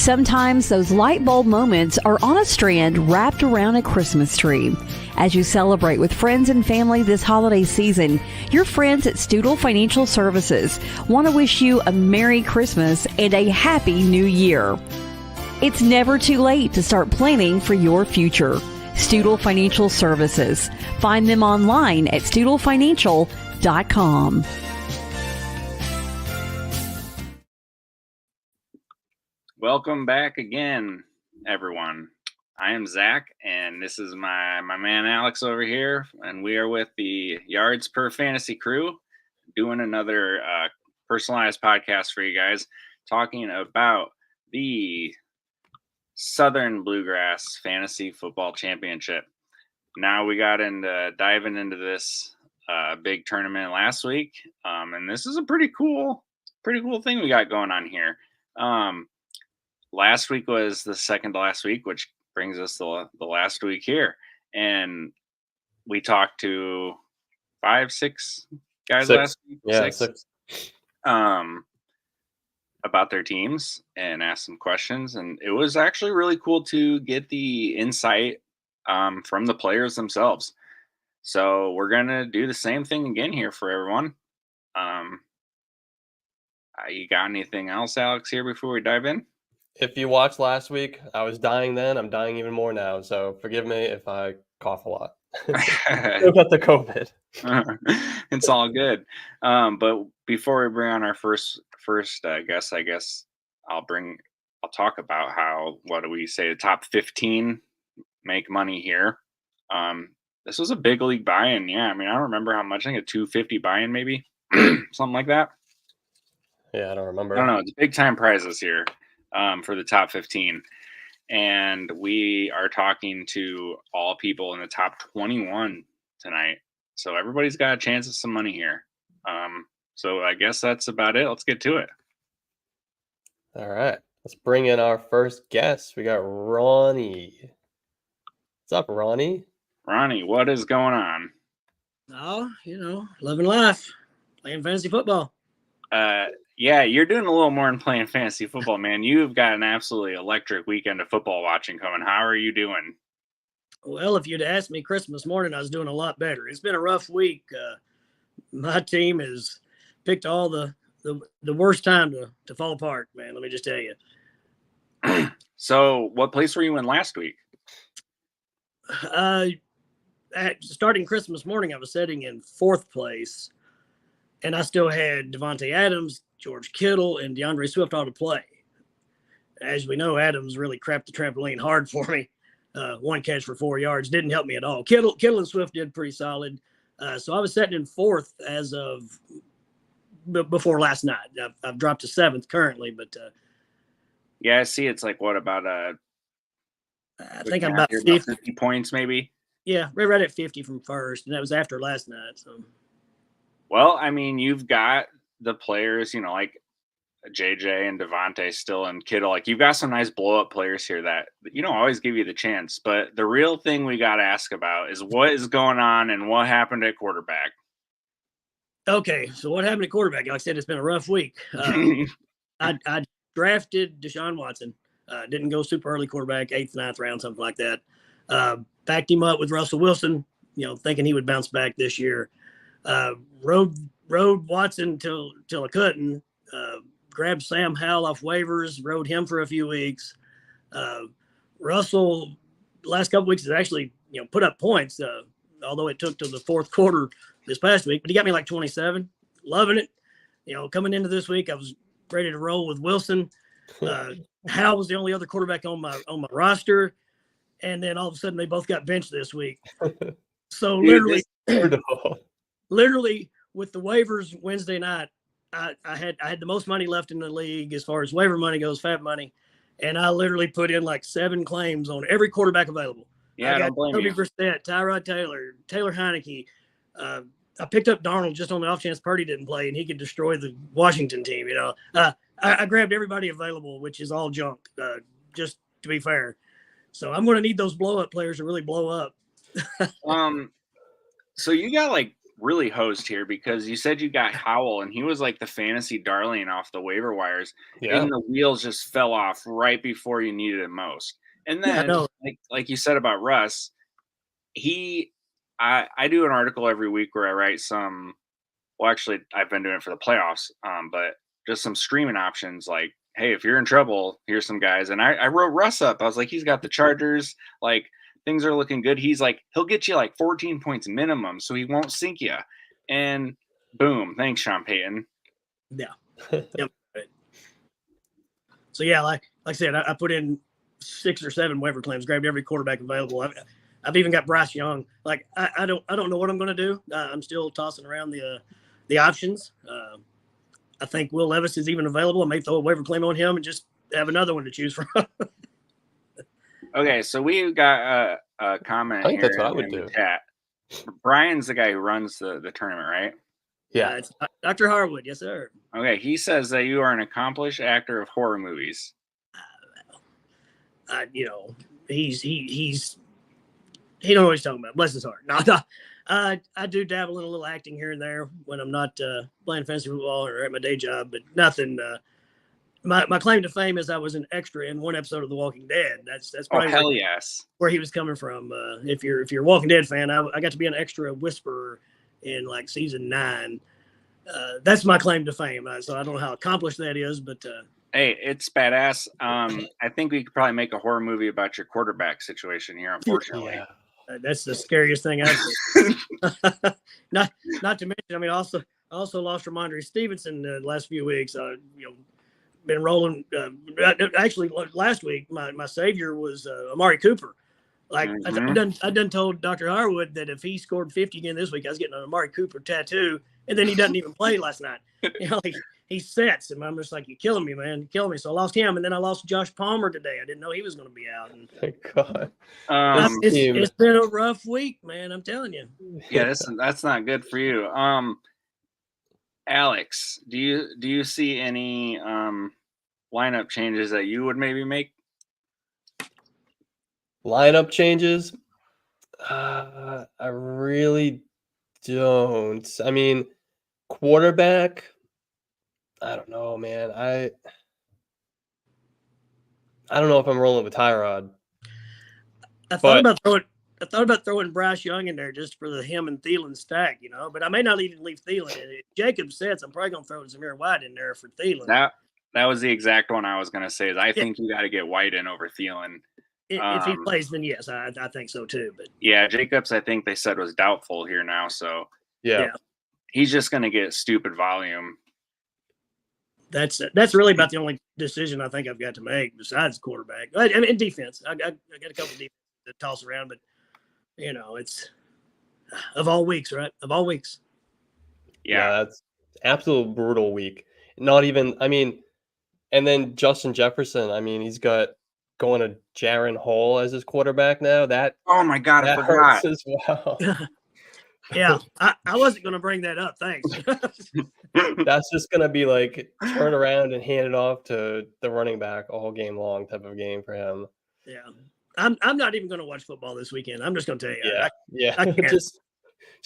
Sometimes those light bulb moments are on a strand wrapped around a Christmas tree. As you celebrate with friends and family this holiday season, your friends at Studel Financial Services want to wish you a Merry Christmas and a Happy New Year. It's never too late to start planning for your future. Studel Financial Services. Find them online at studelfinancial.com. Welcome back again, everyone. I am Zach, and this is my man Alex over here, and we are with the Yards Per Fantasy crew doing another personalized podcast for you guys, talking about the Southern Bluegrass Fantasy Football Championship. Now we got into diving into this big tournament last week, and this is a pretty cool thing we got going on here. Last week was the second to last week, which brings us the last week here. And we talked to 5-6 guys last week. Yeah, six. About their teams and asked some questions. And it was actually really cool to get the insight from the players themselves. So we're going to do the same thing again here for everyone. You got anything else, Alex, here before we dive in? If you watched last week, I was dying then. I'm dying even more now. So forgive me if I cough a lot. Still got the COVID. It's all good. But before we bring on our first guest, I guess I'll talk about what do we say, the top 15 make money here. This was a big league buy-in. Yeah, I mean, I don't remember how much. I think a $250 buy-in maybe, something like that. Yeah, I don't remember. I don't know. It's big time prizes here. For the top 15. And we are talking to all people in the top 21 tonight. So everybody's got a chance at some money here. So I guess that's about it. Let's get to it. All right. Let's bring in our first guest. We got Ronnie. What's up, Ronnie? Ronnie, what is going on? Oh, loving life, playing fantasy football. Yeah, you're doing a little more than playing fantasy football, man. You've got an absolutely electric weekend of football watching coming. How are you doing? Well, if you'd asked me Christmas morning, I was doing a lot better. It's been a rough week. My team has picked all the worst time to fall apart, man. Let me just tell you. So what place were you in last week? Starting Christmas morning, I was sitting in fourth place, and I still had Devontae Adams, George Kittle, and DeAndre Swift all to play. As we know, Adams really crapped the trampoline hard for me. One catch for 4 yards didn't help me at all. Kittle and Swift did pretty solid. So I was sitting in fourth as of before last night. I've dropped to seventh currently, but yeah, I see. It's like what about I think I'm about 50 points, maybe. Yeah, right at 50 from first, and that was after last night. So. Well, I mean, you've got the players, like JJ and Devontae still and Kittle. Like, you've got some nice blow-up players here that, always give you the chance. But the real thing we got to ask about is what is going on and what happened at quarterback. Okay, so what happened at quarterback? Like I said, it's been a rough week. I drafted Deshaun Watson. Didn't go super early quarterback, 8th, 9th round, something like that. Backed him up with Russell Wilson, thinking he would bounce back this year. Rode Watson till I couldn't. Grabbed Sam Howell off waivers, rode him for a few weeks. Russell, last couple weeks, has actually put up points, although it took to the fourth quarter this past week. But he got me like 27. Loving it. Coming into this week, I was ready to roll with Wilson. Howell was the only other quarterback on my roster, and then all of a sudden they both got benched this week. So literally with the waivers Wednesday night, I had the most money left in the league as far as waiver money goes, fat money, and I literally put in like 7 claims on every quarterback available. Yeah, I don't blame you. Brissett, Tyrod Taylor Heineke. I picked up Darnold just on the off chance Purdy didn't play and he could destroy the Washington team. I grabbed everybody available, which is all junk, just to be fair. So I'm going to need those blow up players to really blow up. So you got like really hosed here because you said you got Howell, and he was like the fantasy darling off the waiver wires, Yeah. and the wheels just fell off right before you needed it most. And Yeah, I then, know. like you said about Russ, I do an article every week where I write some. Well, actually, I've been doing it for the playoffs, but just some streaming options like, hey, if you're in trouble, here's some guys. And I wrote Russ up. I was like, he's got the Chargers. Like, things are looking good. He's like, he'll get you like 14 points minimum, so he won't sink you. And boom, thanks, Sean Payton. Yeah. Yep. So yeah, like I said, I put in 6 or 7 waiver claims, grabbed every quarterback available. I've even got Bryce Young. Like I don't know what I'm going to do. I'm still tossing around the options. I think Will Levis is even available. I may throw a waiver claim on him and just have another one to choose from. Okay, so we got a comment I think here that's what I would in do. the chat. Brian's the guy who runs the tournament, right? Yeah. It's Dr. Harwood. Yes, sir. Okay, he says that you are an accomplished actor of horror movies. He don't know what he's talking about. Bless his heart. No, I do dabble in a little acting here and there when I'm not playing fantasy football or at my day job, but nothing. My claim to fame is I was an extra in one episode of The Walking Dead. That's probably hell yes. where he was coming from. If you're a Walking Dead fan, I got to be an extra whisperer in like season 9. That's my claim to fame. So I don't know how accomplished that is, but hey, it's badass. I think we could probably make a horror movie about your quarterback situation here, unfortunately. Yeah. That's the scariest thing I've seen. not to mention, I mean, I also lost Ramondre Stevenson the last few weeks. Been rolling. Actually, last week my savior was Amari Cooper. Like I done told Dr. Harwood that if he scored 50 again this week, I was getting an Amari Cooper tattoo, and then he doesn't even play last night. Like he sets, and I'm just like, you're killing me, man, you're killing me. So I lost him, and then I lost Josh Palmer today. I didn't know he was going to be out. And Thank God. it's been a rough week, man. I'm telling you. Yeah, that's not good for you. Alex, do you see any lineup changes that you would maybe make? Lineup changes? I really don't. I mean, quarterback, I don't know, man. I don't know if I'm rolling with Tyrod. I thought about throwing Bryce Young in there just for the him and Thielen stack, but I may not even leave Thielen in it. If Jacob sets, I'm probably going to throw Zamir White in there for Thielen. That was the exact one I was going to say. I think you got to get White in over Thielen. If he plays, then yes, I think so too. But yeah, Jacobs, I think they said was doubtful here now. So yeah. He's just going to get stupid volume. That's really about the only decision I think I've got to make besides quarterback. I mean, defense. I got a couple of defenses to toss around, but it's of all weeks, right? Of all weeks. Yeah, that's absolute brutal week. Not even, I mean, and then Justin Jefferson. I mean, he's got going to Jaron Hall as his quarterback now. Oh my God, I forgot as well. Yeah, I wasn't going to bring that up. Thanks. That's just going to be like turn around and hand it off to the running back all game long type of game for him. Yeah, I'm not even going to watch football this weekend. I'm just going to tell you. I can't. Just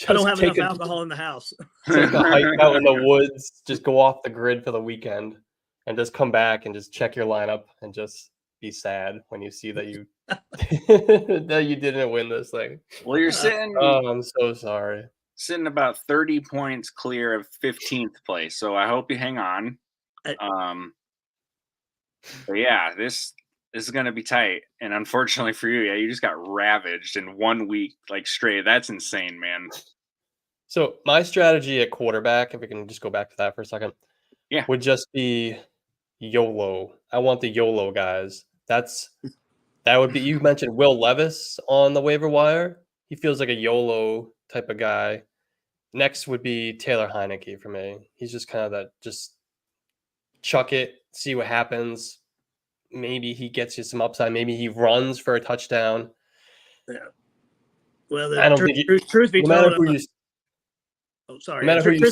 I don't have enough alcohol in the house. Take a hike out in the woods. Just go off the grid for the weekend, and just come back and just check your lineup and just be sad when you see that you that you didn't win this thing. Well, you're sitting. Oh, I'm so sorry. Sitting about 30 points clear of 15th place, so I hope you hang on. But yeah, this is going to be tight, and unfortunately for you, you just got ravaged in 1 week like straight. That's insane, man. So my strategy at quarterback, if we can just go back to that for a second, would just be YOLO. I want the YOLO guys. That would be, you mentioned Will Levis on the waiver wire. He feels like a YOLO type of guy. Next would be Taylor Heineke for me. He's just kind of that, just chuck it, see what happens. Maybe he gets you some upside. Maybe he runs for a touchdown. Yeah. Well, I don't think truth be told, truth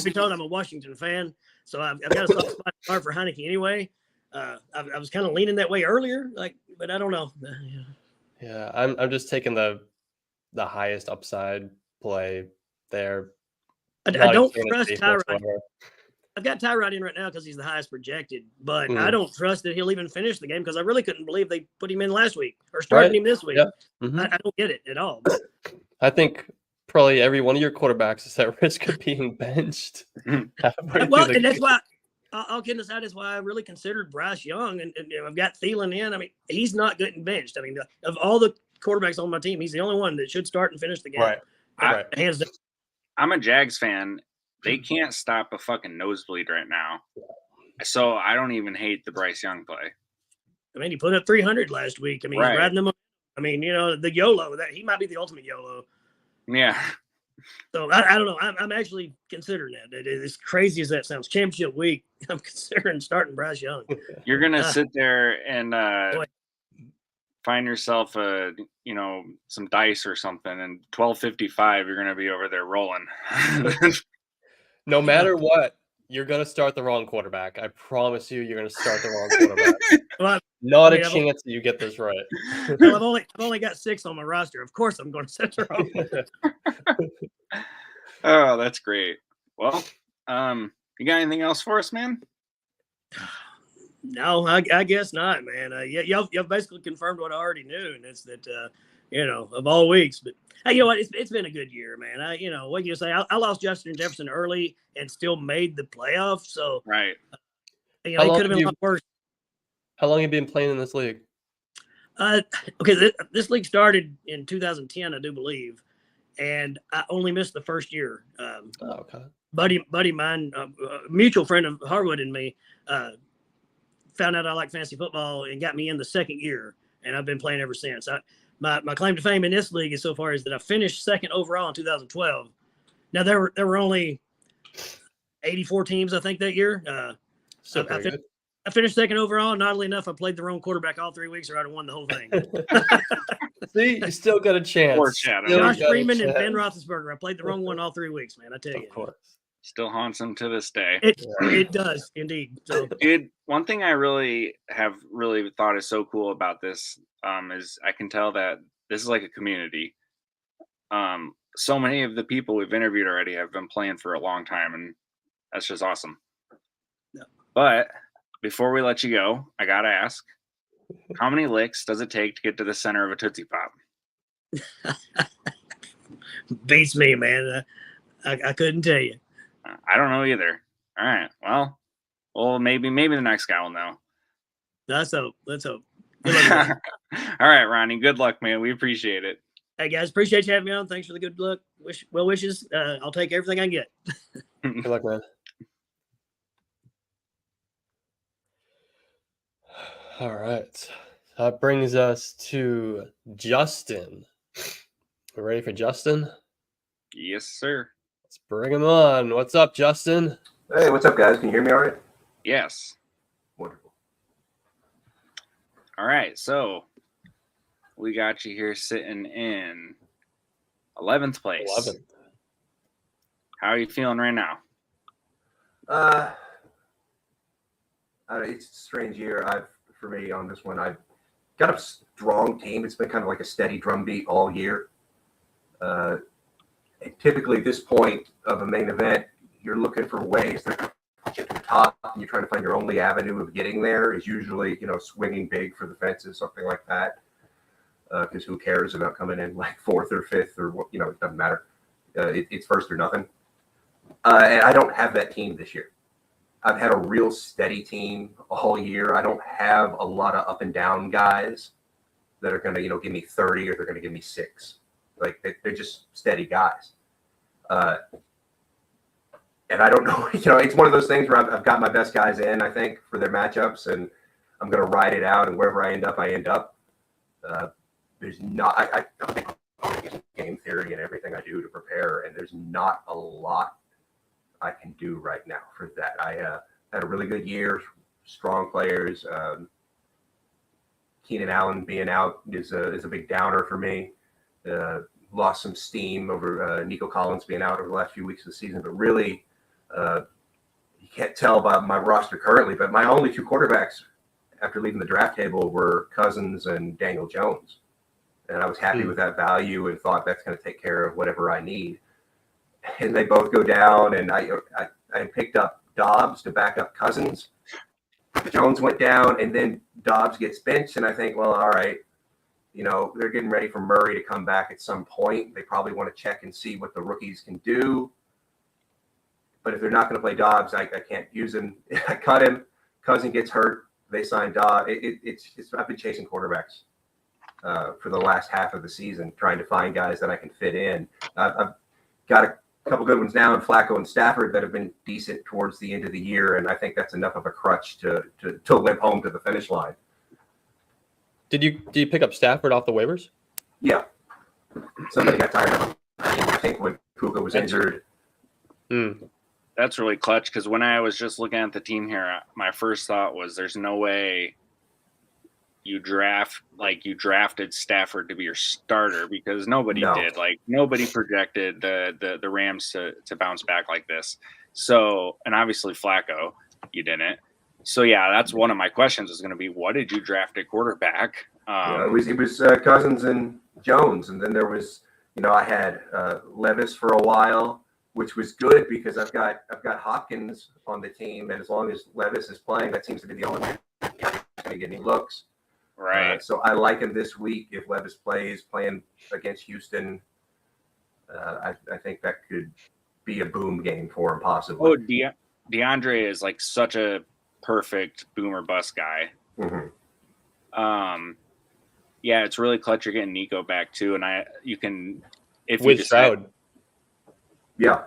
be told, I'm a Washington fan, so I've got a soft spot for Heineke anyway. I was kind of leaning that way earlier, but I don't know. Yeah, I'm just taking the highest upside play there. I don't trust Tyrod. I've got Tyrod in right now because he's the highest projected, but I don't trust that he'll even finish the game because I really couldn't believe they put him in last week or started him this week. Yeah. I don't get it at all. I think probably every one of your quarterbacks is at risk of being benched. Well, and that's why I'll get aside. That's why I really considered Bryce Young, and I've got Thielen in. I mean, he's not getting benched. I mean, of all the quarterbacks on my team, he's the only one that should start and finish the game. Right. Hands down. I'm a Jags fan. They can't stop a fucking nosebleed right now. So I don't even hate the Bryce Young play. I mean, he put up 300 last week. I mean, he's riding them. I mean, the YOLO, that he might be the ultimate YOLO. Yeah. So I don't know. I'm actually considering that. As crazy as that sounds, championship week, I'm considering starting Bryce Young. You're going to sit there and find yourself some dice or something, and 12:55 you're going to be over there rolling. No matter what, you're going to start the wrong quarterback. I promise you're going to start the wrong quarterback. Not a chance that you get this right. Well, I've only got 6 on my roster. Of course, I'm going to set the wrong. Oh, that's great. Well, you got anything else for us, man? No, I guess not, man. Y'all basically confirmed what I already knew, and it's that of all weeks. But hey, you know what? It's been a good year, man. What can you say? I lost Justin Jefferson early and still made the playoffs. So right, it could have been a lot worse. How long have you been playing in this league? Okay, this league started in 2010, I do believe, and I only missed the first year. Okay. Buddy mine, a mutual friend of Harwood and me, found out I like fantasy football and got me in the second year, and I've been playing ever since. My claim to fame in this league is so far is that I finished second overall in 2012. Now there were only 84 teams, I think, that year. I finished second overall. And oddly enough, I played the wrong quarterback all 3 weeks, or I'd have won the whole thing. See, you still got a chance. Josh Freeman and Ben Roethlisberger. I played the wrong one all 3 weeks, man. I tell you. Of course. Still haunts him to this day. It does indeed. So, dude, one thing I really thought is so cool about this is I can tell that this is like a community. So many of the people we've interviewed already have been playing for a long time, and that's just awesome. Yeah. But before we let you go, I gotta ask, how many licks does it take to get to the center of a Tootsie Pop? Beats me, man. I couldn't tell you. I don't know either. All right. Well, maybe the next guy will know. Let's hope. All right, Ronnie. Good luck, man. We appreciate it. Hey, guys. Appreciate you having me on. Thanks for the good luck. Well wishes. I'll take everything I can get. Good luck, man. All right. That brings us to Justin. We ready for Justin? Yes, sir. Let's bring him on. What's up, Justin? Hey, what's up, guys? Can you hear me all right? Yes. Wonderful. All right. So we got you here sitting in 11th place. 11th. How are you feeling right now? It's a strange year. For me on this one, I've got a strong team. It's been kind of like a steady drumbeat all year. And typically, at this point of a main event, you're looking for ways to get to the top, and you're trying to find your only avenue of getting there is usually, swinging big for the fences, something like that. Because who cares about coming in like 4th or 5th or it doesn't matter. It's first or nothing. And I don't have that team this year. I've had a real steady team all year. I don't have a lot of up and down guys that are going to, give me 30 or they're going to give me 6. Like they're just steady guys. And I don't know, it's one of those things where I've got my best guys in, I think, for their matchups, and I'm going to ride it out. And wherever I end up, I end up. There's not, I think game theory and everything I do to prepare, and there's not a lot I can do right now for that. I had a really good year, strong players. Keenan Allen being out is a big downer for me. Lost some steam over Nico Collins being out over the last few weeks of the season, but really, you can't tell by my roster currently, but my only 2 quarterbacks after leaving the draft table were Cousins and Daniel Jones. And I was happy with that value and thought that's going to take care of whatever I need. and they both go down, and I picked up Dobbs to back up Cousins. Jones went down, and then Dobbs gets benched, and I think, well, all right, they're getting ready for Murray to come back at some point. They probably want to check and see what the rookies can do. But if they're not going to play Dobbs, I can't use him. I cut him. Cousin gets hurt. They signed Dobbs. I've been chasing quarterbacks for the last half of the season, trying to find guys that I can fit in. I've got a couple good ones now in Flacco and Stafford that have been decent towards the end of the year, and I think that's enough of a crutch to limp home to the finish line. Did you pick up Stafford off the waivers? Yeah. Somebody got tired of him. I think when Puka was injured. That's really clutch, because when I was just looking at the team here, my first thought was there's no way you drafted Stafford to be your starter, because nobody did. Like, nobody projected the Rams to bounce back like this. So, and obviously Flacco, you didn't. So yeah, that's one of my questions is going to be, what did you draft at quarterback? It was Cousins and Jones, and then there was, I had Levis for a while, which was good because I've got Hopkins on the team, and as long as Levis is playing, that seems to be the only way he's going to get any looks. Right. So I like him this week if Levis plays, playing against Houston. I think that could be a boom game for him, possibly. Oh, DeAndre is like such a perfect boom or bust guy. Mm-hmm. Yeah, it's really clutch. You're getting Nico back too, and you can if with you decide, Stroud. Yeah.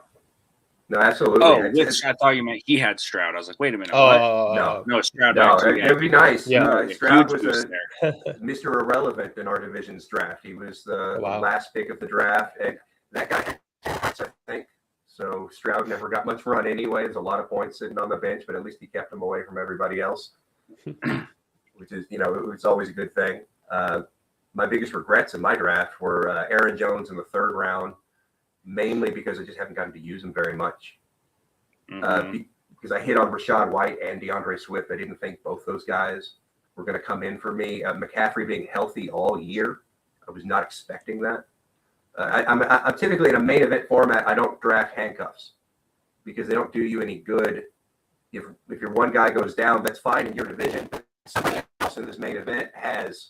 No, absolutely. I thought you meant he had Stroud. I was like, wait a minute. What? No, Stroud. No, it'd be nice. Yeah. Stroud was Mr. Irrelevant in our division's draft. He was the last pick of the draft, and that guy, I think. So Stroud never got much run anyway. There's a lot of points sitting on the bench, but at least he kept him away from everybody else, which is, it's always a good thing. My biggest regrets in my draft were Aaron Jones in the third round, mainly because I just haven't gotten to use him very much. Because I hit on Rashad White and DeAndre Swift. I didn't think both those guys were going to come in for me. McCaffrey being healthy all year, I was not expecting that. I'm typically in a main event format. I don't draft handcuffs because they don't do you any good. If your one guy goes down, that's fine in your division. Somebody else in this main event has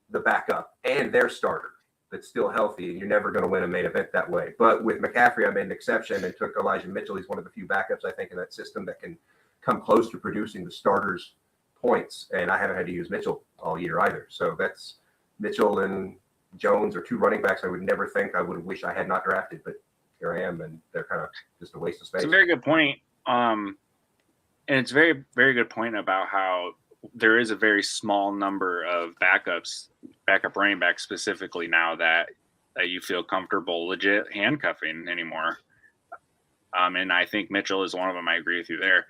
the backup and their starter that's still healthy, and you're never going to win a main event that way. But with McCaffrey, I made an exception and took Elijah Mitchell. He's one of the few backups, I think, in that system that can come close to producing the starters' points, and I haven't had to use Mitchell all year either. So that's Mitchell and Jones are two running backs I would never think I would wish I had not drafted, but here I am, and they're kind of just a waste of space. It's a very good point. And it's a very, very good point about how there is a very small number of backup running backs specifically now that you feel comfortable legit handcuffing anymore. And I think Mitchell is one of them. I agree with you there.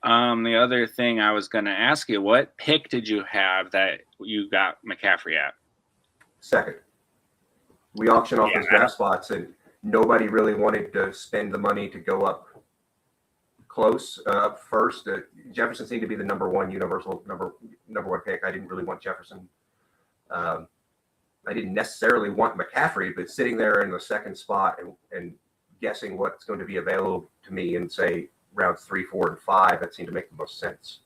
The other thing I was going to ask you, what pick did you have that you got McCaffrey at? Second. We auctioned off those draft spots, and nobody really wanted to spend the money to go up close first. Jefferson seemed to be the number one universal number one pick. I didn't really want Jefferson. I didn't necessarily want McCaffrey, but sitting there in the second spot and guessing what's going to be available to me in, say, rounds 3, 4, and 5, that seemed to make the most sense.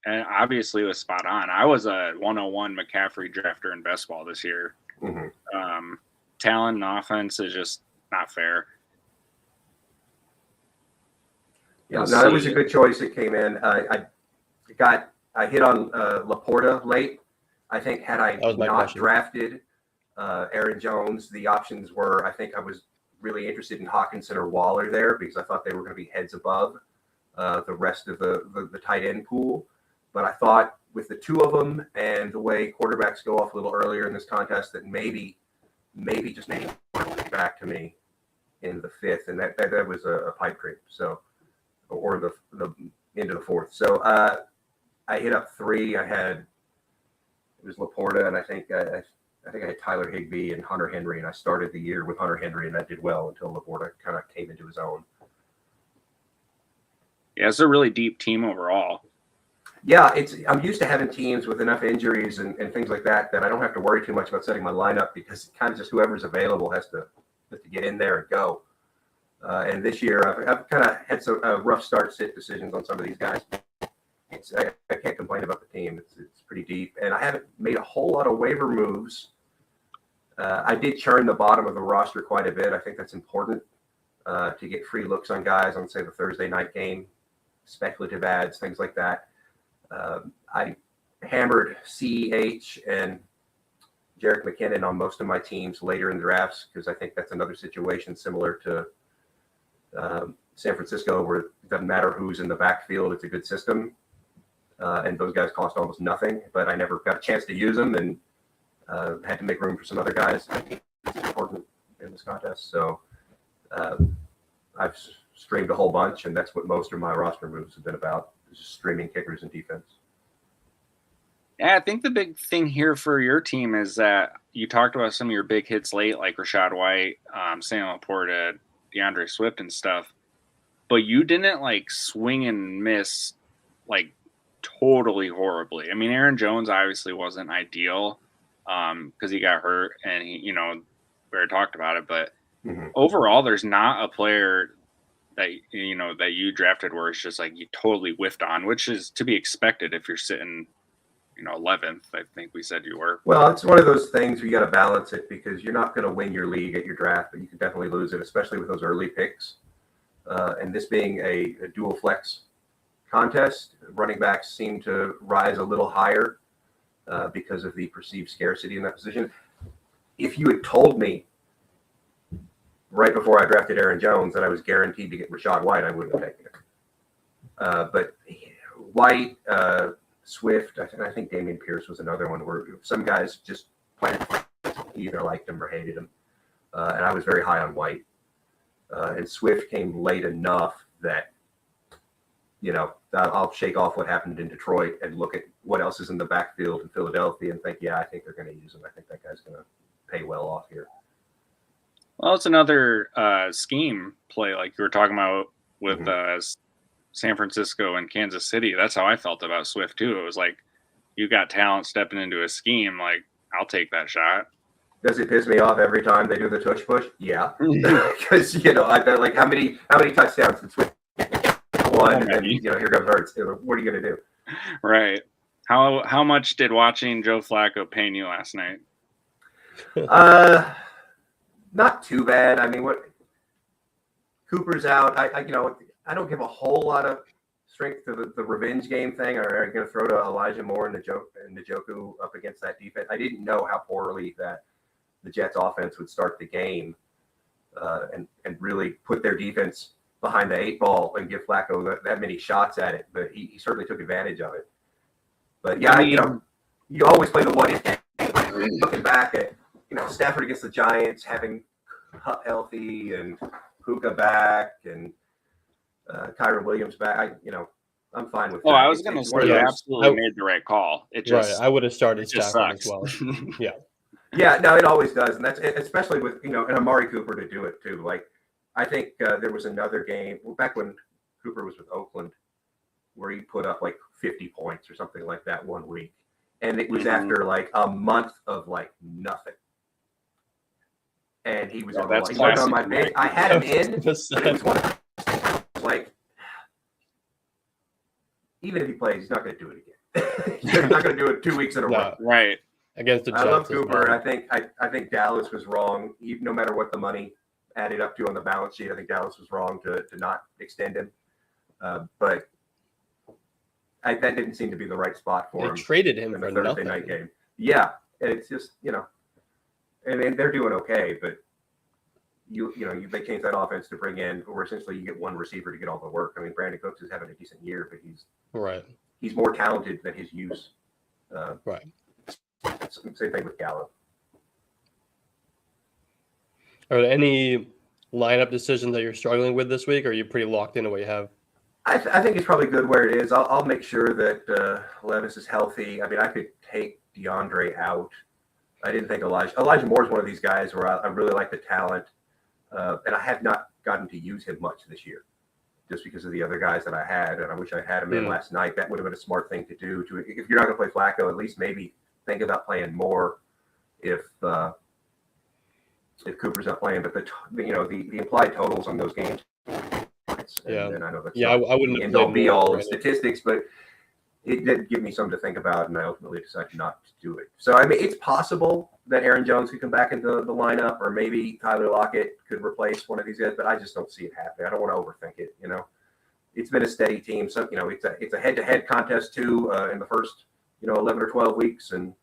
And obviously it was spot on. I was a 101 McCaffrey drafter in best ball this year. Mm-hmm. Talent and offense is just not fair. Yeah, no, that was a good choice that came in. I hit on Laporta late. I think had I not drafted Aaron Jones, the options were, I think I was really interested in Hawkinson or Waller there because I thought they were going to be heads above the rest of the tight end pool. But I thought with the two of them and the way quarterbacks go off a little earlier in this contest that maybe back to me in the 5th, and that was a pipe dream. So, or the into the 4th. So I hit up 3. It was Laporta, and I think I had Tyler Higbee and Hunter Henry, and I started the year with Hunter Henry, and that did well until Laporta kind of came into his own. Yeah, it's a really deep team overall. Yeah, I'm used to having teams with enough injuries and things like that I don't have to worry too much about setting my lineup because kind of just whoever's available has to to get in there and go. And this year, I've kind of had some rough start-sit decisions on some of these guys. I can't complain about the team. It's pretty deep. And I haven't made a whole lot of waiver moves. I did churn the bottom of the roster quite a bit. I think that's important to get free looks on guys on, say, the Thursday night game, speculative ads, things like that. I hammered CEH and Jerick McKinnon on most of my teams later in drafts because I think that's another situation similar to San Francisco where it doesn't matter who's in the backfield. It's a good system. And those guys cost almost nothing, but I never got a chance to use them and had to make room for some other guys. It's important in this contest. So I've streamed a whole bunch, and that's what most of my roster moves have been about, is just streaming kickers and defense. Yeah, I think the big thing here for your team is that you talked about some of your big hits late, like Rachaad White, Sam Laporta, DeAndre Swift and stuff, but you didn't like swing and miss like totally horribly. I mean, Aaron Jones obviously wasn't ideal because he got hurt and he, we already talked about it, but overall there's not a player that, that you drafted where it's just like you totally whiffed on, which is to be expected if you're sitting 11th, I think we said you were. Well, it's one of those things where you got to balance it because you're not going to win your league at your draft, but you can definitely lose it, especially with those early picks. And this being a dual flex contest, running backs seem to rise a little higher because of the perceived scarcity in that position. If you had told me right before I drafted Aaron Jones that I was guaranteed to get Rachaad White, I wouldn't have taken it. But White, Swift, I think Dameon Pierce was another one where some guys just either liked him or hated him. And I was very high on White. And Swift came late enough that, I'll shake off what happened in Detroit and look at what else is in the backfield in Philadelphia and think, I think they're going to use him. I think that guy's going to pay well off here. Well, it's another scheme play like you were talking about with San Francisco and Kansas City. That's how I felt about Swift too. It was like, you got talent stepping into a scheme. Like, I'll take that shot. Does it piss me off every time they do the tush push? Yeah, because I bet like how many touchdowns did Swift one, and then here comes Hurts. What are you gonna do? Right. How much did watching Joe Flacco pain you last night? Not too bad. I mean, what Cooper's out. I don't give a whole lot of strength to the revenge game thing. Are you going to throw to Elijah Moore and Njoku up against that defense? I didn't know how poorly that the Jets offense would start the game and really put their defense behind the 8 ball and give Flacco that many shots at it. But he certainly took advantage of it. But yeah, you always play the what-if game. Looking back at, Stafford against the Giants, having Hutt healthy and Puka back and Kyron Williams back. I'm fine with that. I was going to say you absolutely made the right call. It just I would have started Stafford as well. Yeah. Yeah, no, it always does, and that's especially with and Amari Cooper to do it too. Like, I think there was another game back when Cooper was with Oakland where he put up like 50 points or something like that one week, and it was after like a month of like nothing. And he was on my bench. I had him in. But it was one of like, even if he plays, he's not going to do it again. He's not going to do it 2 weeks in a row. Right. Against the Jets. I love Cooper. I think Dallas was wrong. No matter what the money added up to on the balance sheet, I think Dallas was wrong to not extend him. But that didn't seem to be the right spot for him. They traded him in for the Thursday nothing. night game. Yeah, and it's just and they're doing okay, but they changed that offense to bring in, or essentially you get one receiver to get all the work. I mean, Brandon Cooks is having a decent year, but he's more talented than his use. Right. Same thing with Gallup. Are there any lineup decisions that you're struggling with this week, or are you pretty locked into what you have? I think it's probably good where it is. I'll make sure that Levis is healthy. I mean, I could take DeAndre out. I didn't think Elijah Moore is one of these guys where I really like the talent, and I have not gotten to use him much this year, just because of the other guys that I had, and I wish I had him in last night. That would have been a smart thing to do. If you're not going to play Flacco, at least maybe think about playing Moore if if Cooper's not playing, but the implied totals on those games. And I know that's I wouldn't end all be all of statistics, but it did give me something to think about, and I ultimately decided not to do it. So, I mean, it's possible that Aaron Jones could come back into the lineup, or maybe Tyler Lockett could replace one of these guys, but I just don't see it happening. I don't want to overthink it, It's been a steady team. So, it's a head-to-head contest, too, in the first, 11 or 12 weeks, and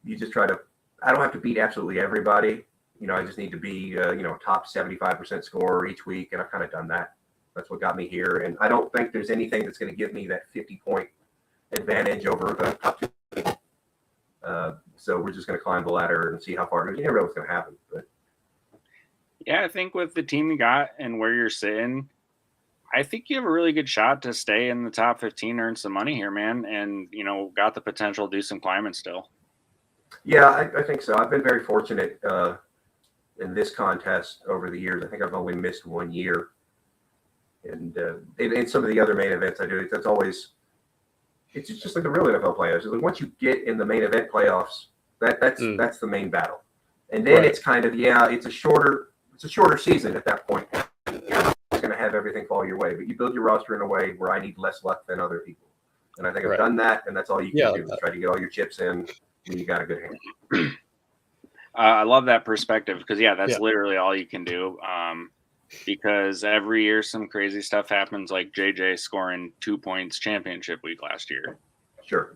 you just try to – I don't have to beat absolutely everybody. I just need to be, top 75% scorer each week, and I've kind of done that. That's what got me here. And I don't think there's anything that's going to give me that 50-point advantage over the top two. So we're just going to climb the ladder and see how far. You never know what's going to happen. But yeah, I think with the team you got and where you're sitting, I think you have a really good shot to stay in the top 15, earn some money here, man. And, got the potential to do some climbing still. Yeah, I think so. I've been very fortunate in this contest over the years. I think I've only missed 1 year. And in some of the other main events I do, it's just like the real NFL playoffs. Like once you get in the main event playoffs, that's the main battle. And then it's kind of, it's a shorter season at that point. You're not going to have everything fall your way, but you build your roster in a way where I need less luck than other people. And I think I've done that, and that's all you can do is try to get all your chips in when you got a good hand. I love that perspective because, that's literally all you can do. Because every year some crazy stuff happens, like JJ scoring 2 points championship week last year. Sure.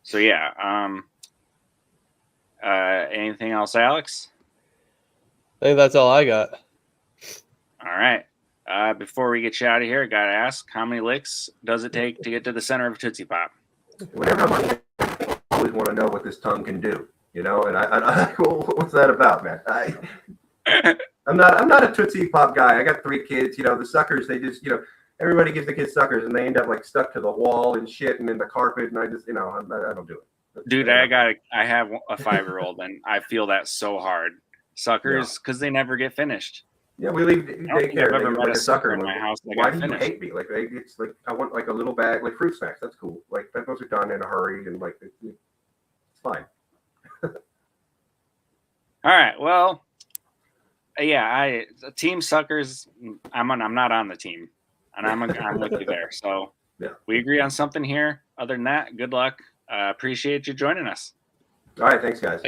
So anything else, Alex? I think that's all I got. All right. Before we get you out of here, I gotta ask, how many licks does it take to get to the center of a Tootsie Pop? Whenever I'm on, I always want to know what this tongue can do, and I what's that about, man? I'm not a Tootsie Pop guy. I got 3 kids. The suckers, they just, everybody gives the kids suckers, and they end up like stuck to the wall and shit, and in the carpet. And I just, I don't do it. Dude, I have a 5-year-old, and I feel that so hard. Suckers, because they never get finished. Yeah, we leave daycare. I've ever met a sucker in my house. Why do you hate me? Like, it's like I want like a little bag, like fruit snacks. That's cool. Like those are done in a hurry, and like it's fine. All right. Well. Team suckers. I'm not on the team, and I'm with you there. So we agree on something here. Other than that, good luck. Appreciate you joining us. All right, thanks, guys.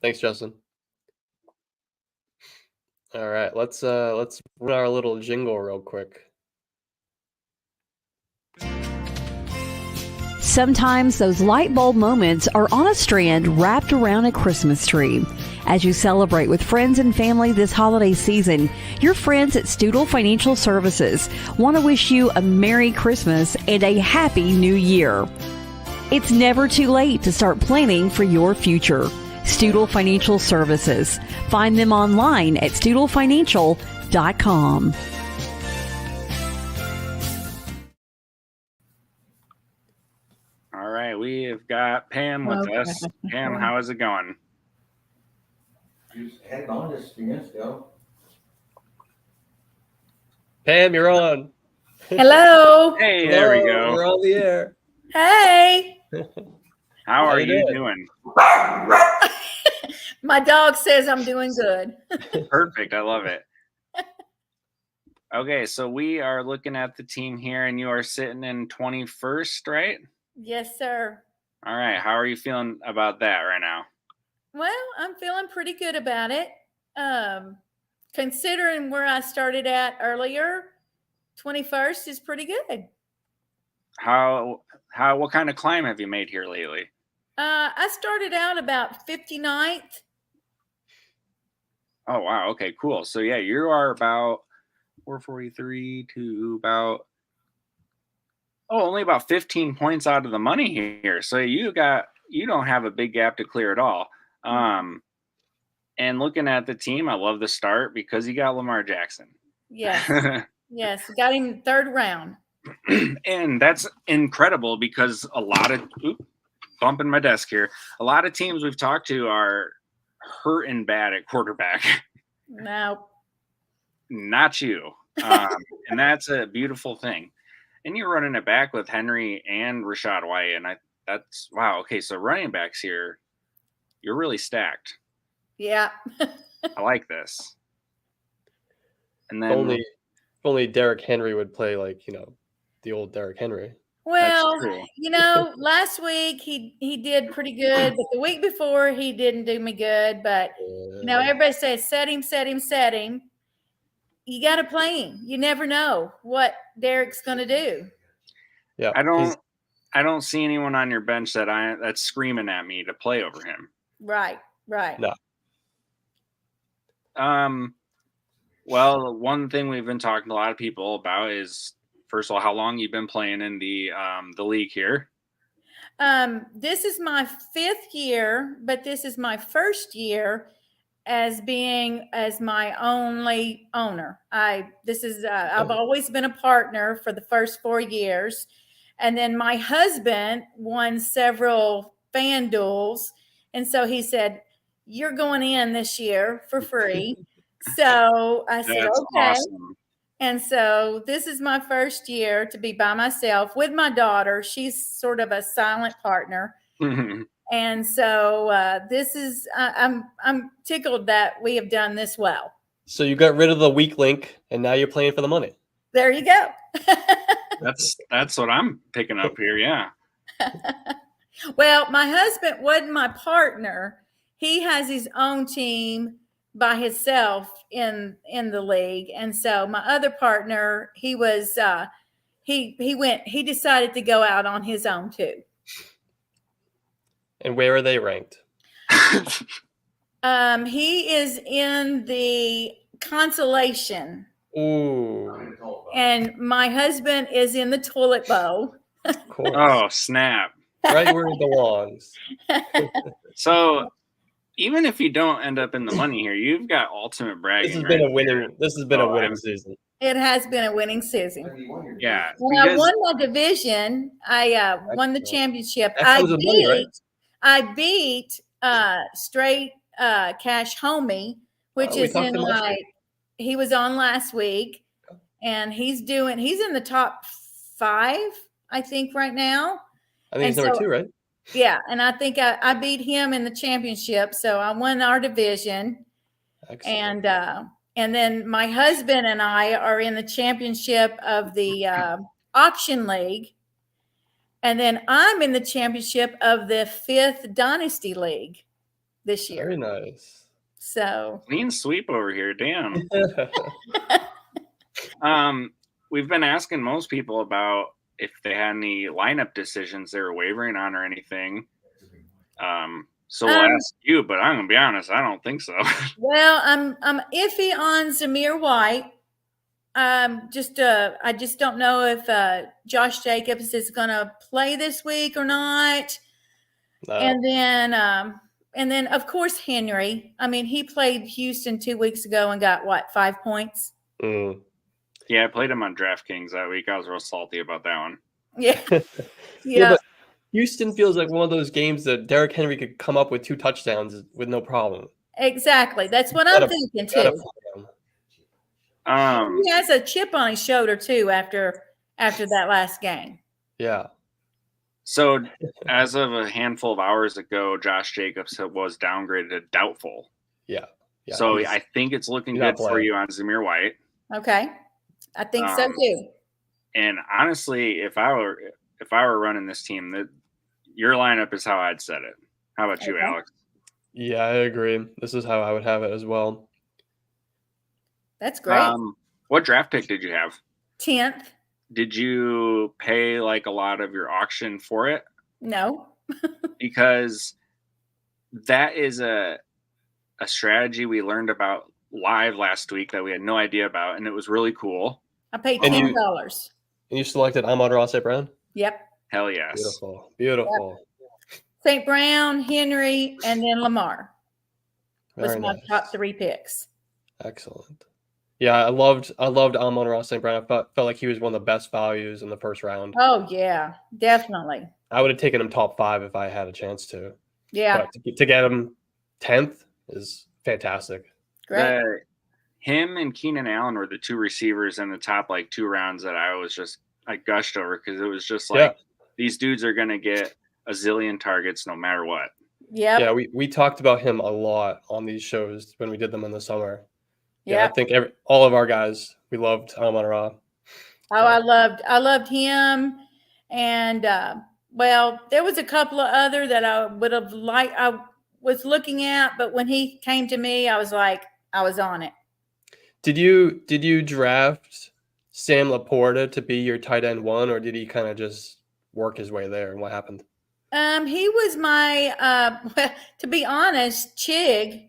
Thanks, Justin. All right, let's run our little jingle real quick. Sometimes those light bulb moments are on a strand wrapped around a Christmas tree. As you celebrate with friends and family this holiday season, your friends at Studel Financial Services want to wish you a Merry Christmas and a Happy New Year. It's never too late to start planning for your future. Studel Financial Services. Find them online at studelfinancial.com. All right, we have got Pam with us. Pam, how is it going? Just heading on just a few minutes ago. Pam, you're on. Hello. Hey, there we go. We're on the air. Hey. How are you doing? My dog says I'm doing good. Perfect. I love it. Okay, so we are looking at the team here, and you are sitting in 21st, right? Yes, sir. All right. How are you feeling about that right now? Well, I'm feeling pretty good about it. Considering where I started at earlier, 21st is pretty good. What kind of climb have you made here lately? I started out about 59th. Oh, wow. Okay, cool. So, you are about 443 to only about 15 points out of the money here. So you don't have a big gap to clear at all. And looking at the team, I love the start because you got Lamar Jackson. Yes. Yes. Got him 3rd round. And that's incredible because bumping my desk here. A lot of teams we've talked to are hurting bad at quarterback. No. Not you. And that's a beautiful thing. And you're running it back with Henry and Rashad White. And that's wow. Okay. So running backs here, you're really stacked. Yeah. I like this. And then If only Derrick Henry would play like, the old Derrick Henry. Well, last week he did pretty good, but the week before he didn't do me good. But everybody says set him. You got to play him. You never know what Derrick's going to do. Yeah, I don't see anyone on your bench that's screaming at me to play over him. Right. No. Well, one thing we've been talking to a lot of people about is, first of all, how long you've been playing in the league here. This is my 5th year, but this is my first year as my only owner. I've always been a partner for the first 4 years. And then my husband won several FanDuels. And so he said, you're going in this year for free. So I said, That's okay. Awesome. And so this is my first year to be by myself with my daughter. She's sort of a silent partner. And so this is, I'm tickled that we have done this well. So you got rid of the weak link and now you're playing for the money. There you go. That's what I'm picking up here. Yeah. Well, my husband wasn't my partner. He has his own team by himself in the league. And so my other partner, he decided to go out on his own too. And where are they ranked? He is in the consolation. Ooh. And my husband is in the toilet bowl. Of course. Oh, snap. Right where it belongs. So even if you don't end up in the money here, you've got ultimate bragging. This has been a winning season. It has been a winning season. Yeah. When I won my division, I won the championship. I beat Straight Cash Homie, which is he was on last week, and he's in the top 5, I think, right now. I think he's number 2, right? Yeah, and I think I beat him in the championship, so I won our division. Excellent. And then my husband and I are in the championship of the auction league, and then I'm in the championship of the 5th Dynasty League this year. Very nice. So clean sweep over here, damn. We've been asking most people about if they had any lineup decisions they were wavering on or anything. So we'll ask you, but I'm gonna be honest, I don't think so. Well, I'm iffy on Zamir White. I just don't know if Josh Jacobs is gonna play this week or not. No. And then of course Henry. I mean, he played Houston 2 weeks ago and got 5 points. Mm. Yeah, I played him on DraftKings that week. I was real salty about that one. Yeah. Yeah, but Houston feels like one of those games that Derrick Henry could come up with 2 touchdowns with no problem. Exactly. That's what I'm thinking too. He has a chip on his shoulder too after that last game. Yeah. So as of a handful of hours ago, Josh Jacobs was downgraded to doubtful. Yeah. So I think it's looking good for you on Zamir White. Okay. I think so too. And honestly, if I were running this team, your lineup is how I'd set it. How about you, Alex? Yeah, I agree. This is how I would have it as well. That's great. What draft pick did you have? 10th. Did you pay like a lot of your auction for it? No. Because that is a strategy we learned about live last week that we had no idea about, and it was really cool. I paid $10. And you selected Amon-Ra St. Brown? Yep. Hell yes. Beautiful. Yep. St. Brown, Henry, and then Lamar was my top 3 picks. Excellent. Yeah, I loved Amon-Ra St. Brown. I felt like he was one of the best values in the first round. Oh yeah, definitely. I would have taken him top 5 if I had a chance to. Yeah. But to get him 10th is fantastic. Great. Him and Keenan Allen were the 2 receivers in the top 2 rounds that I gushed over because it was just these dudes are going to get a zillion targets no matter what. Yep. Yeah, we talked about him a lot on these shows when we did them in the summer. Yeah, Yep. I think all of our guys, we loved Amon-Ra. Oh, I loved him, and well, there was a couple of other that I would have liked. I was looking at, but when he came to me, I was like, I was on it. Did you draft Sam Laporta to be your tight end 1, or did he kind of just work his way there? And what happened? He was my to be honest, Chig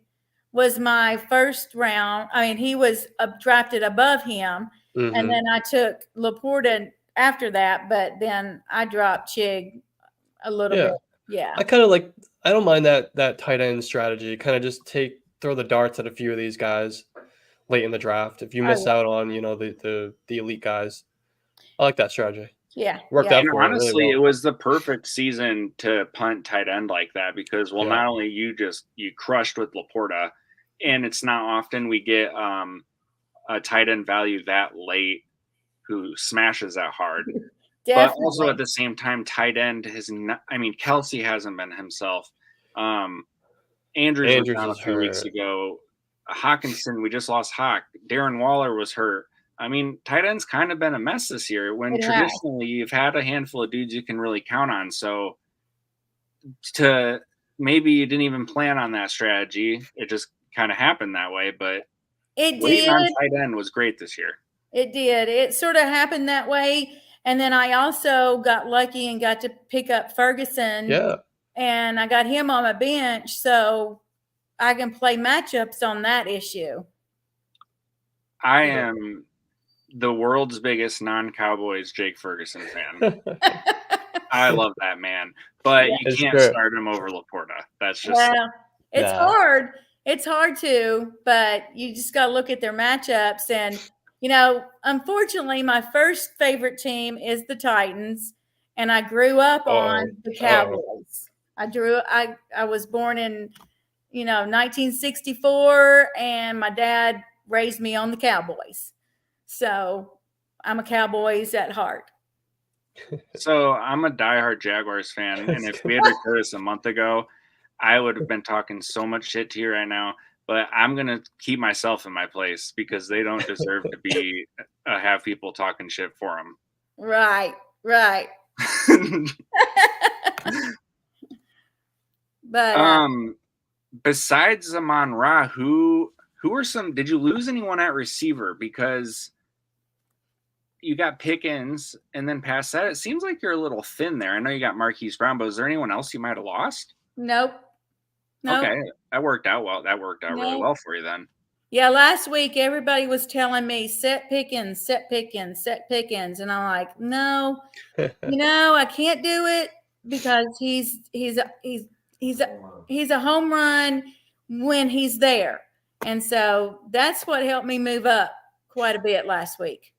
was my first round. I mean, he was drafted above him. And then I took Laporta after that, but then I dropped Chig a little bit. Yeah. I don't mind that tight end strategy. Kind of just throw the darts at a few of these guys late in the draft. If you miss out on, the elite guys. I like that strategy. Yeah. Worked out for honestly, really well. It was the perfect season to punt tight end like that because, not only you crushed with Laporta, and it's not often we get a tight end value that late who smashes that hard. But also at the same time, tight end has not, Kelsey hasn't been himself. Andrews was down a few weeks ago. Hawkinson, we just lost Hawk. Darren Waller was hurt. Tight end's kind of been a mess this year when traditionally you've had a handful of dudes you can really count on. So maybe you didn't even plan on that strategy. It just kind of happened that way, but waiting on tight end was great this year. It did. It sort of happened that way. And then I also got lucky and got to pick up Ferguson. Yeah. And I got him on my bench, so I can play matchups on that issue. I am the world's biggest non-Cowboys Jake Ferguson fan. I love that man, but you can't start him over Laporta. That's just it's hard. It's hard to, but you just got to look at their matchups. And unfortunately, my first favorite team is the Titans, and I grew up on the Cowboys. I was born in 1964, and my dad raised me on the Cowboys. So I'm a Cowboys at heart. So I'm a diehard Jaguars fan, and if we had recorded this a month ago, I would have been talking so much shit to you right now. But I'm gonna keep myself in my place because they don't deserve to be have people talking shit for them. Right. But besides Amon-Ra, who are some? Did you lose anyone at receiver? Because you got Pickens, and then past that, it seems like you're a little thin there. I know you got Marquise Brown, but is there anyone else you might have lost? Nope. Okay, that worked out well. That worked out really well for you then. Yeah, last week everybody was telling me set Pickens, and I'm like, no, I can't do it because he's a home run when he's there, and so that's what helped me move up quite a bit last week.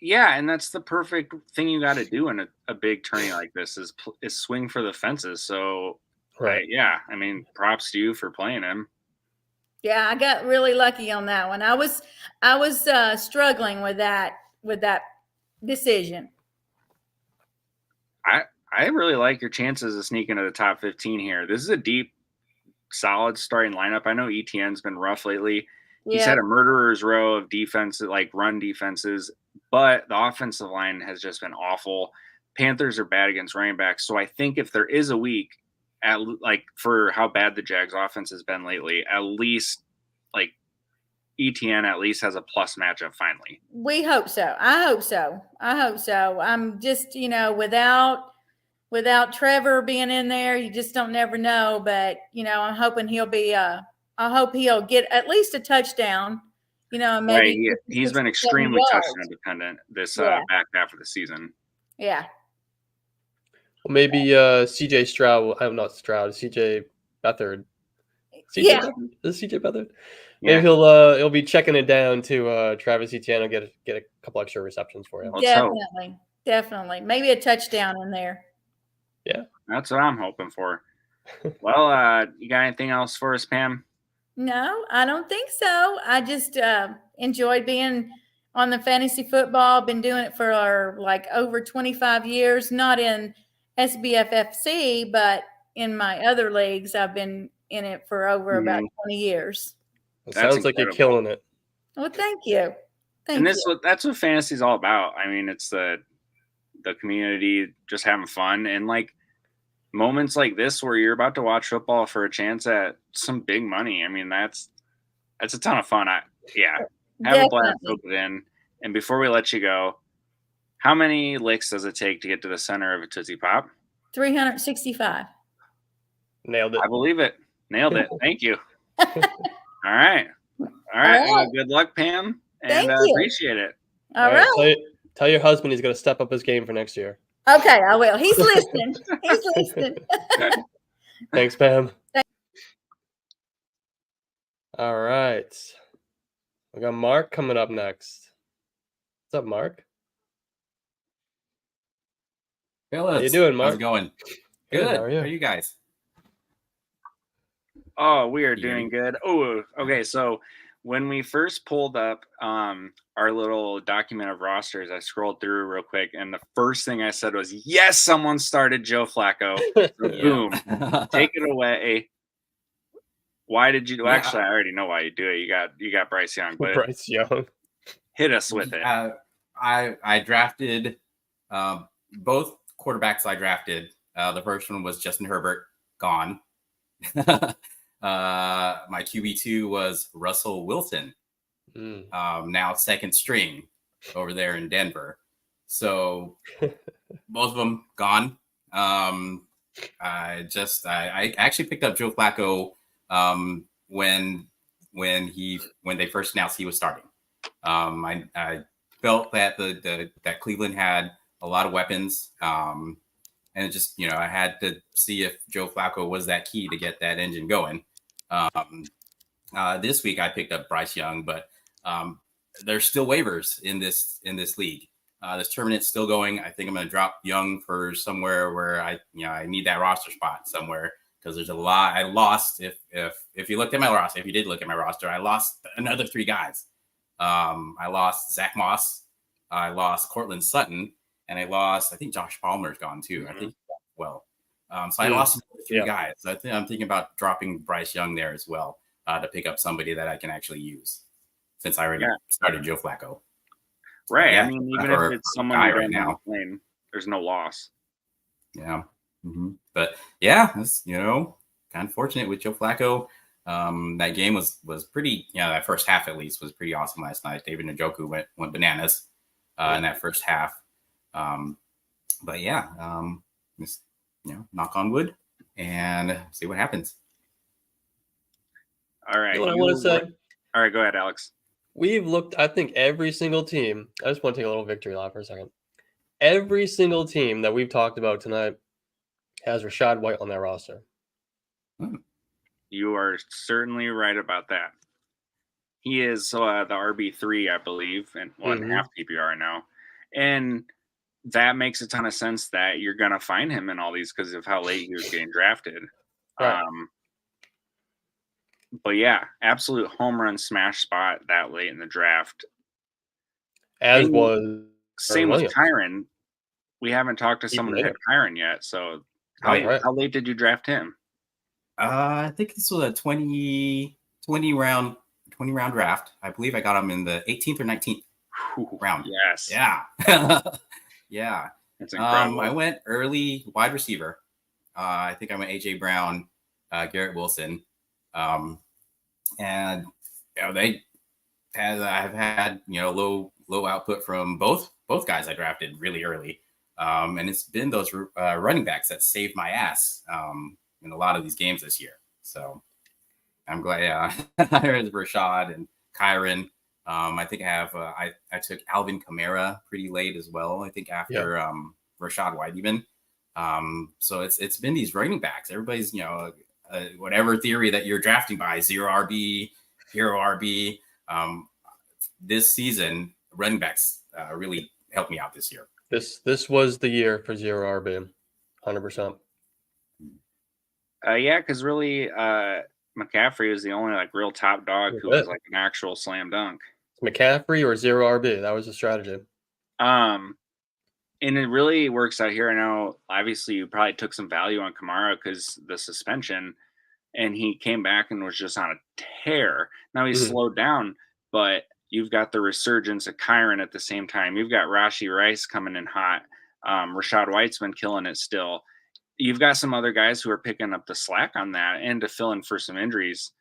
Yeah, and that's the perfect thing you got to do in a big tourney like this is swing for the fences. So, right. Props to you for playing him. Yeah, I got really lucky on that one. I was struggling with that decision. I really like your chances of sneaking to the top 15 here. This is a deep, solid starting lineup. I know ETN's been rough lately. He's had a murderer's row of defenses, like run defenses, but the offensive line has just been awful. Panthers are bad against running backs. So I think if there is a week for how bad the Jags offense has been lately, at least ETN at least has a plus matchup finally. We hope so. I hope so. I'm just, without Trevor being in there, you just don't never know. But, I'm hoping I hope he'll get at least a touchdown, maybe. Right. He's been extremely touchdown dependent this back half of the season. Yeah. Well, maybe CJ Stroud. I'm not Stroud. CJ Beathard. Beathard? Is it CJ Beathard? Yeah. Maybe he'll be checking it down to Travis Etienne and get a couple extra receptions for him. Definitely. Maybe a touchdown in there. Yeah. That's what I'm hoping for. Well, you got anything else for us, Pam? No, I don't think so. I just enjoyed being on the fantasy football. Been doing it for over 25 years, not in SBFFC, but in my other leagues, I've been in it for over about 20 years. It That's sounds like you're incredible. killing it. Well, thank you. And that's what fantasy is all about. I mean, it's the community just having fun, and like moments like this where you're about to watch football for a chance at some big money. I mean, that's a ton of fun. Have a blast, hook it in. And before we let you go, how many licks does it take to get to the center of a Tootsie Pop? 365. Nailed it. I believe it. Nailed it. Thank you. All right. Well, good luck, Pam. And appreciate it. All right. Tell your husband he's going to step up his game for next year. Okay, I will. He's listening. Thanks, Pam. All right. We got Mark coming up next. What's up, Mark? Fellas, how you doing, Mark? How's it going? Good. How are you? How are you guys? Oh, we are doing good. Oh, okay. So when we first pulled up our little document of rosters, I scrolled through real quick, and the first thing I said was, "Yes, someone started Joe Flacco." So boom, take it away. Why did you? Well, actually, I already know why you do it. You got Bryce Young, but Bryce Young. Hit us with it. I drafted both quarterbacks. I drafted. The first one was Justin Herbert, gone. My QB2 was Russell Wilson, now second string over there in Denver. So both of them gone. I actually picked up Joe Flacco when they first announced he was starting. I felt that that Cleveland had a lot of weapons. And it just, I had to see if Joe Flacco was that key to get that engine going. This week I picked up Bryce Young, but there's still waivers in this league. This tournament's still going. I think I'm going to drop Young for somewhere where I need that roster spot somewhere, because there's a lot. I lost if you looked at my roster. If you did look at my roster, I lost another 3 guys. I lost Zach Moss. I lost Cortland Sutton. And I lost, I think Josh Palmer's gone too. Mm-hmm. I think well. So I lost 3 guys. So I'm thinking about dropping Bryce Young there as well to pick up somebody that I can actually use, since I already started Joe Flacco. Right. I mean, even if it's someone right now, there's no loss. Yeah. Mm-hmm. But yeah, it's, kind of fortunate with Joe Flacco. That game was pretty, that first half at least was pretty awesome last night. David Njoku went bananas in that first half. But yeah, just, knock on wood and see what happens. All right. What I want to say. All right, go ahead, Alex. We've looked, I think every single team, I just want to take a little victory lap for a second. Every single team that we've talked about tonight has Rachaad White on their roster. You are certainly right about that. He is the RB3, I believe, and in half PPR now. And that makes a ton of sense that you're going to find him in all these because of how late he was getting drafted. Right. But yeah, absolute home run smash spot that late in the draft. Same with Kyron. We haven't talked to someone that had Kyron yet. So how late did you draft him? I think this was a 20 round draft. I believe I got him in the 18th or 19th round. Yes. Yeah. Yeah. That's incredible. I went early wide receiver. I think I went AJ Brown, Garrett Wilson. And I've had low output from both guys I drafted really early. And it's been those running backs that saved my ass in a lot of these games this year. So I'm glad there's Rashad and Kyron. I think I have I took Alvin Kamara pretty late as well. I think after Rachaad White even. So it's been these running backs. Everybody's whatever theory that you're drafting by, 0 RB, hero RB. This season, running backs really helped me out this year. This was the year for 0 RB, 100%. Yeah, because really, McCaffrey was the only real top dog who was an actual slam dunk. McCaffrey or 0 RB, that was the strategy. And it really works out here. I know, obviously, you probably took some value on Kamara because the suspension, and he came back and was just on a tear. Now he's slowed down, but you've got the resurgence of Kyron at the same time. You've got Rashee Rice coming in hot. Rashad White's been killing it still. You've got some other guys who are picking up the slack on that and to fill in for some injuries.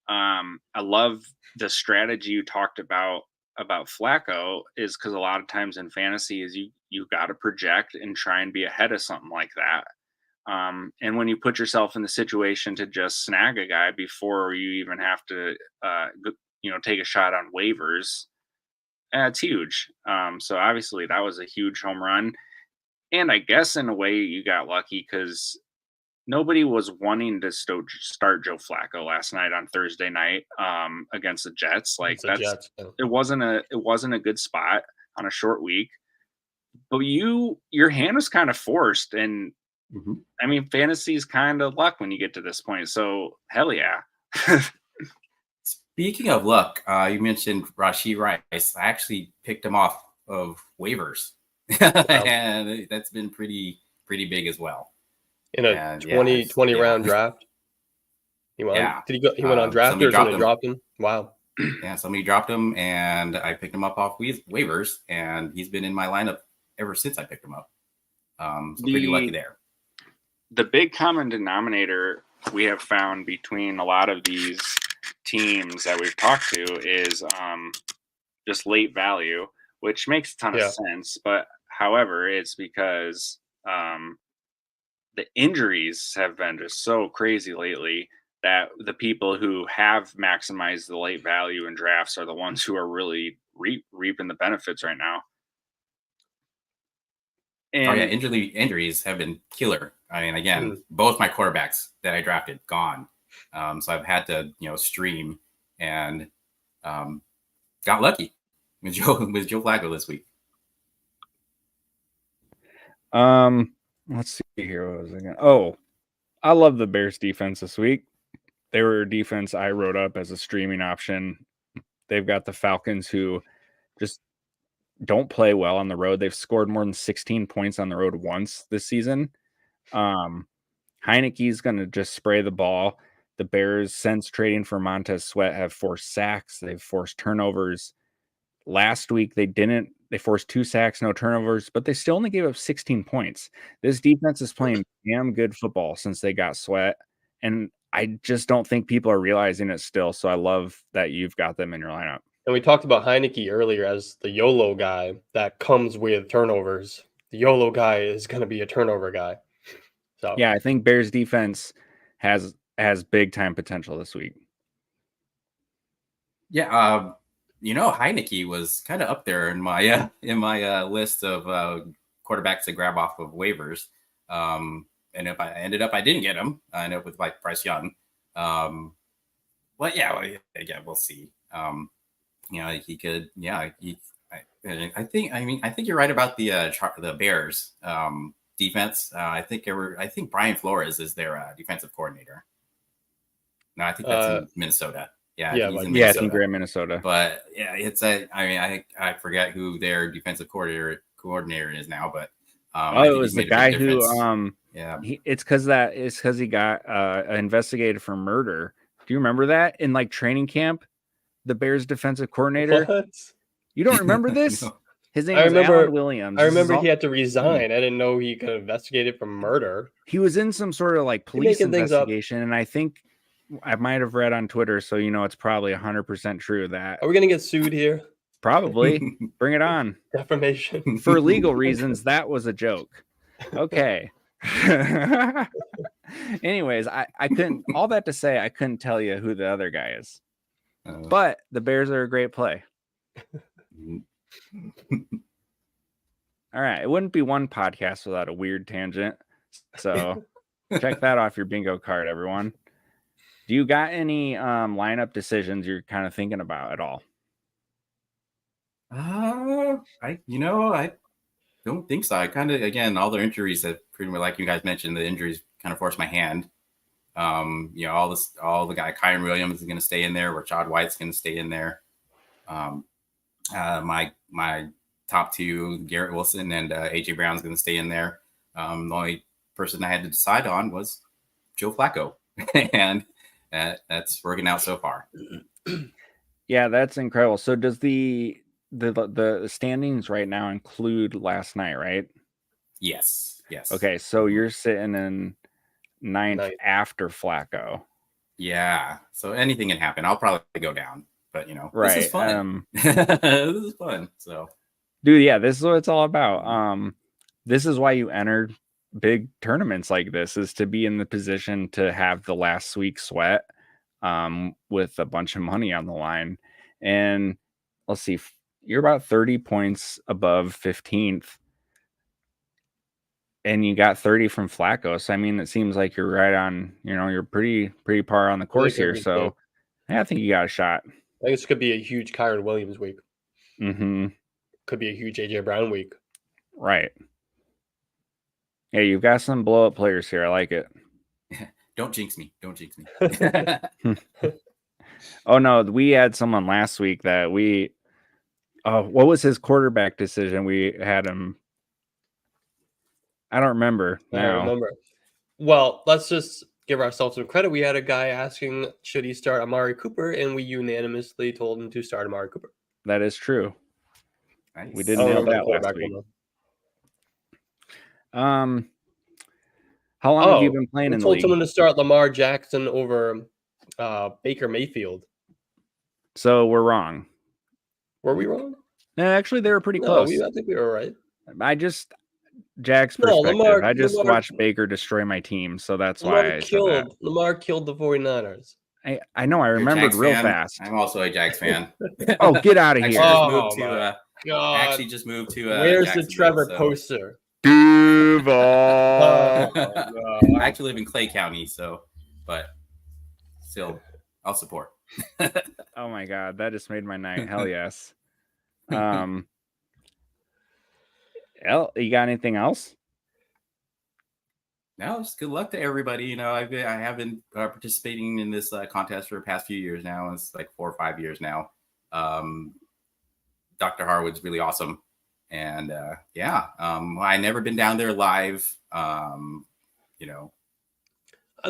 I love the strategy you talked about Flacco, is because a lot of times in fantasy is you got to project and try and be ahead of something like that. And when you put yourself in the situation to just snag a guy before you even have to, take a shot on waivers, it's huge. So obviously that was a huge home run. And I guess in a way you got lucky because nobody was wanting to start Joe Flacco last night on Thursday night against the Jets. Like it wasn't a good spot on a short week. But your hand was kind of forced, and I mean, fantasy is kind of luck when you get to this point. So hell yeah. Speaking of luck, you mentioned Rashee Rice. I actually picked him off of waivers, and that's been pretty big as well. In a 20 round draft. He went on draft or somebody dropped him? Wow. Yeah, somebody dropped him, and I picked him up off waivers, and he's been in my lineup ever since I picked him up. So pretty lucky there. The big common denominator we have found between a lot of these teams that we've talked to is just late value, which makes a ton of sense. But however, it's because the injuries have been just so crazy lately that the people who have maximized the late value in drafts are the ones who are really reaping the benefits right now. And injuries have been killer. I mean, again, both my quarterbacks that I drafted gone. So I've had to, stream and got lucky with Joe Flacco this week. Let's see here. What was I going? Oh, I love the Bears defense this week. They were a defense I wrote up as a streaming option. They've got the Falcons, who just don't play well on the road. They've scored more than 16 points on the road once this season. Heineke's going to just spray the ball. The Bears, since trading for Montez Sweat, have forced sacks. They've forced turnovers. Last week, they forced 2 sacks, no turnovers, but they still only gave up 16 points. This defense is playing damn good football since they got Sweat, and I just don't think people are realizing it still. So I love that you've got them in your lineup. And we talked about Heineke earlier as the YOLO guy that comes with turnovers. The YOLO guy is going to be a turnover guy. So yeah, I think Bears defense has big time potential this week. Yeah, Heineke was kind of up there in my list of quarterbacks to grab off of waivers. And if I didn't get him, I ended up with like Bryce Young. But yeah, we'll see. He could. Yeah, I think you're right about the Bears defense. I think Brian Flores is their defensive coordinator. No, I think that's in Minnesota. Yeah, I think we're in Minnesota. But yeah, I forget who their defensive coordinator is now. But it was the guy who it's because he got investigated for murder. Do you remember that in like training camp? The Bears defensive coordinator. What? You don't remember this? No. His name was Alan Williams. I remember he had to resign. I didn't know he got investigated for murder. He was in some sort of like police investigation, and I think I might have read on Twitter, so it's probably 100% true that. Are we gonna get sued here? Probably. Bring it on. Defamation. For legal reasons, that was a joke. Okay. Anyways, I couldn't. All that to say, I couldn't tell you who the other guy is. But the Bears are a great play. All right. It wouldn't be one podcast without a weird tangent. So check that off your bingo card, everyone. Do you got any lineup decisions you're kind of thinking about at all? I don't think so. I kind of, again, all their injuries have pretty much, like you guys mentioned, the injuries kind of forced my hand. All the guy Kyron Williams is going to stay in there. Rashad White's going to stay in there. My top two, Garrett Wilson and AJ Brown's going to stay in there. The only person I had to decide on was Joe Flacco, and that's working out so far. Yeah, that's incredible. So does the standings right now include last night, right? Yes. Okay, so you're sitting in ninth after Flacco. Yeah, so anything can happen. I'll probably go down, but right. This is fun. This is fun. So, dude, yeah, this is what it's all about. This is why you enter big tournaments like this, is to be in the position to have the last week sweat with a bunch of money on the line. And let's see, you're about 30 points above 15th. And you got 30 from Flacco. So, I mean, it seems like you're right on, you're pretty par on the course here. So, I think you got a shot. I think this could be a huge Kyron Williams week. Mm-hmm. Could be a huge AJ Brown week. Right. Yeah, you've got some blow-up players here. I like it. Don't jinx me. Oh, no, we had someone last week that what was his quarterback decision? We had him. I don't remember now. I don't remember. Well, let's just give ourselves some credit. We had a guy asking, should he start Amari Cooper? And we unanimously told him to start Amari Cooper. That is true. Nice. We didn't know that last week. How long have you been playing in the league? We told someone to start Lamar Jackson over Baker Mayfield. So we're wrong. Were we wrong? No, actually, they were pretty close. I think we were right. Jack's perspective. I just watched Baker destroy my team, so that's why I said that. Lamar killed the 49ers. I know. I remembered real fast. I'm also a Jags fan. Oh, get out of here! Actually, just moved to. Where's the Trevor poster? Duval. I actually live in Clay County, but still, I'll support. Oh my God, that just made my night. Hell yes. You got anything else? No, just good luck to everybody. I have been participating in this contest for the past few years now. It's like 4 or 5 years now. Dr. Harwood's really awesome. And I never been down there live. I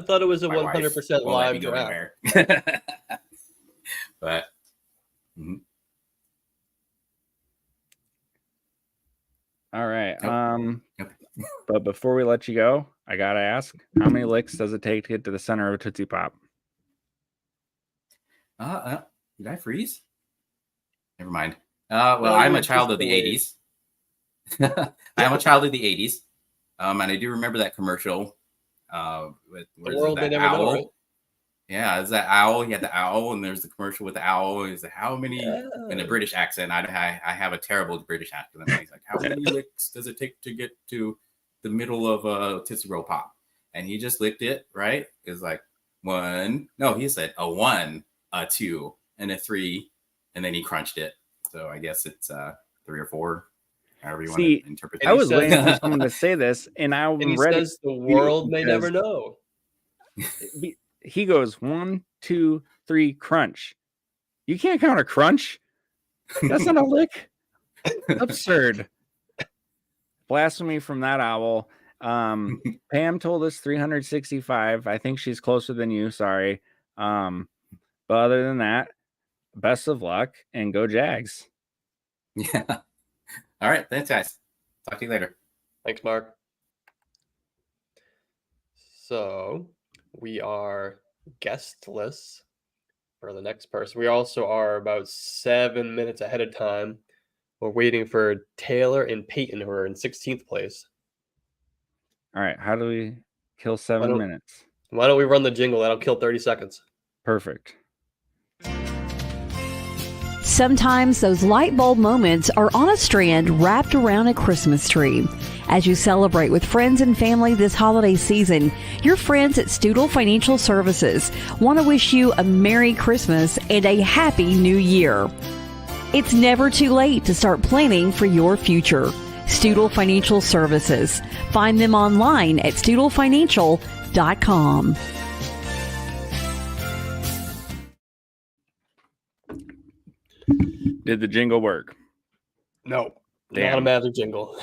thought it was a 100% live draft. But all right. Nope. But before we let you go, I gotta ask, how many licks does it take to get to the center of a Tootsie Pop? Did I freeze? Never mind. I'm a child of the 80s. I'm a child of the 80s. And I do remember that commercial with the world they never know, right? Yeah, it's that owl. He had the owl, and there's the commercial with the owl. He's like, how many in a British accent? I have a terrible British accent. He's like, how many licks does it take to get to the middle of a Tootsie Roll Pop? And he just licked it, right? It's like 1. No, he said a 1, a 2, and a 3, and then he crunched it. So I guess it's 3 or 4. However you want to interpret it. I was waiting for someone to say this, and he says the world may never know. He goes 1, 2, 3, crunch. You can't count a crunch. That's not a lick. Absurd. Blasphemy from that owl. Pam told us 365. I think she's closer than you. Sorry. But other than that, best of luck and go Jags. Yeah. All right. Thanks, guys. Talk to you later. Thanks, Mark. So we are guestless for the next person. We also are about 7 minutes ahead of time. We're waiting for Taylor and Peyton, who are in 16th place. All right. How do we kill 7 minutes? Why don't we run the jingle? That'll kill 30 seconds. Perfect. Sometimes those light bulb moments are on a strand wrapped around a Christmas tree. As you celebrate with friends and family this holiday season, your friends at Studel Financial Services want to wish you a Merry Christmas and a Happy New Year. It's never too late to start planning for your future. Studel Financial Services. Find them online at studelfinancial.com. Did the jingle work? No. Not a magic jingle.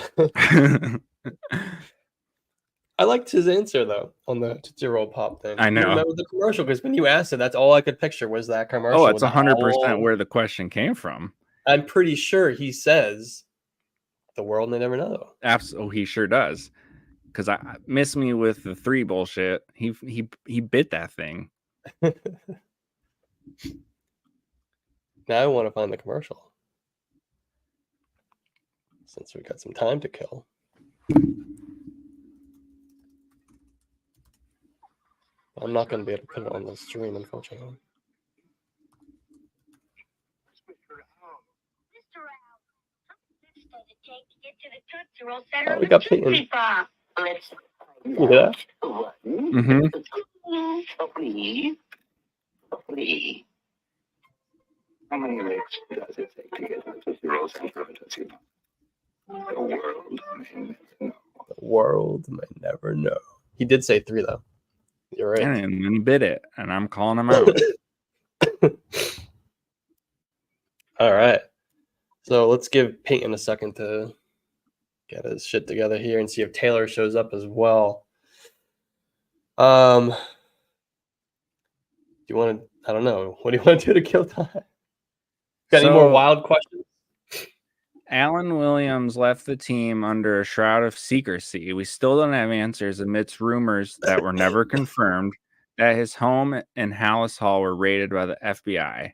I liked his answer though on the Tootsie Roll Pop thing. I know. You remember the commercial because when you asked it, that's all I could picture was that commercial. Oh, it's 100% where the question came from. I'm pretty sure he says, "The world may never know." Absolutely, he sure does. Because I miss me with the 3 bullshit. He bit that thing. Now I want to find the commercial since we got some time to kill. I'm not going to be able to put it on the stream, unfortunately. Oh, we got Peyton. You hear that? Mm-hmm. How many licks does it take to get the Tootsie Rolls and throw a Tootsie Pop? The world may never know. The world may never know. He did say 3, though. You're right. And then he bit it, and I'm calling him out. All right. So let's give Peyton a second to get his shit together here and see if Taylor shows up as well. Do you want to? I don't know. What do you want to do to kill time? Got any more wild questions? Alan Williams left the team under a shroud of secrecy. We still don't have answers amidst rumors that were never confirmed that his home and Hallis Hall were raided by the FBI.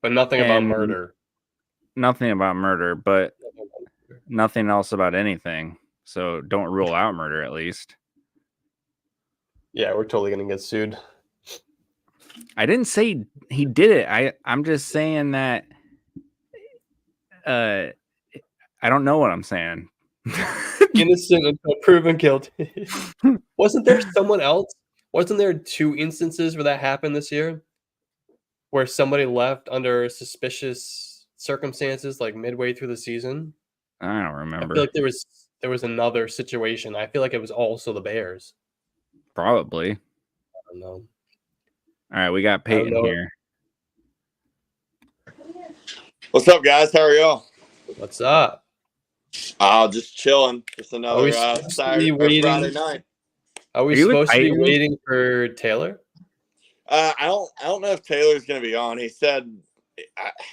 But nothing about murder. Nothing about murder, but nothing else about anything. So don't rule out murder, at least. Yeah, we're totally going to get sued. I didn't say he did it. I'm just saying that I don't know what I'm saying. Innocent until proven guilty. Wasn't there someone else? Wasn't there 2 instances where that happened this year? Where somebody left under suspicious circumstances, like midway through the season? I don't remember. I feel like there was another situation. I feel like it was also the Bears. Probably. I don't know. All right, we got Peyton here. What's up, guys? How are y'all? What's up? Just chilling. Just another Friday night. Are we supposed to be waiting for Taylor? I don't know if Taylor's going to be on. He said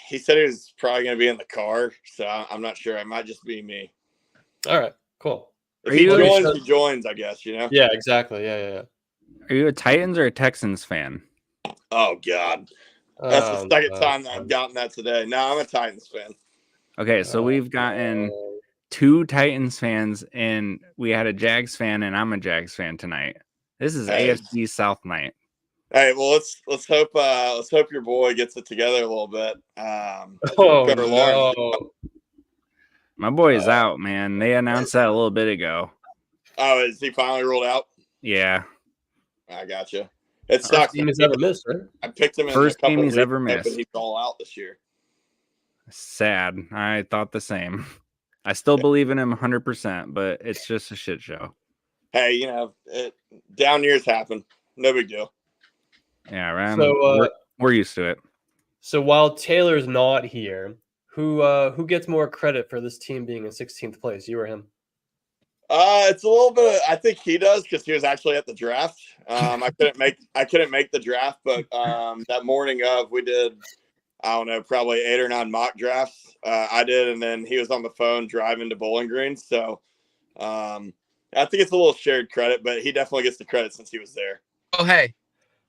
he was probably going to be in the car, so I'm not sure. It might just be me. All right, cool. If he joins, he joins, I guess, you know? Yeah, exactly. Yeah. Are you a Titans or a Texans fan? Oh, God. That's the second time that I've gotten that today. No, I'm a Titans fan. Okay, so we've gotten 2 Titans fans, and we had a Jags fan, and I'm a Jags fan tonight. This is AFC South night. Hey, well, let's hope your boy gets it together a little bit. No. My boy is out, man. They announced that a little bit ago. Oh, is he finally ruled out? Yeah. I gotcha. It sucks. He's ever missed, right? I picked him in first a couple game he's weeks, ever missed. and he's all out this year. Sad. I thought the same. I still believe in him 100%, but it's just a shit show. Hey, you know, down years happen. No big deal. Yeah, right. So we're used to it. So while Taylor's not here, who gets more credit for this team being in 16th place? You or him? It's a little bit. I think he does because he was actually at the draft. I couldn't make the draft, but that morning of we did, I don't know, probably 8 or 9 mock drafts. I did, and then he was on the phone driving to Bowling Green. So I think it's a little shared credit, but he definitely gets the credit since he was there. Oh, hey.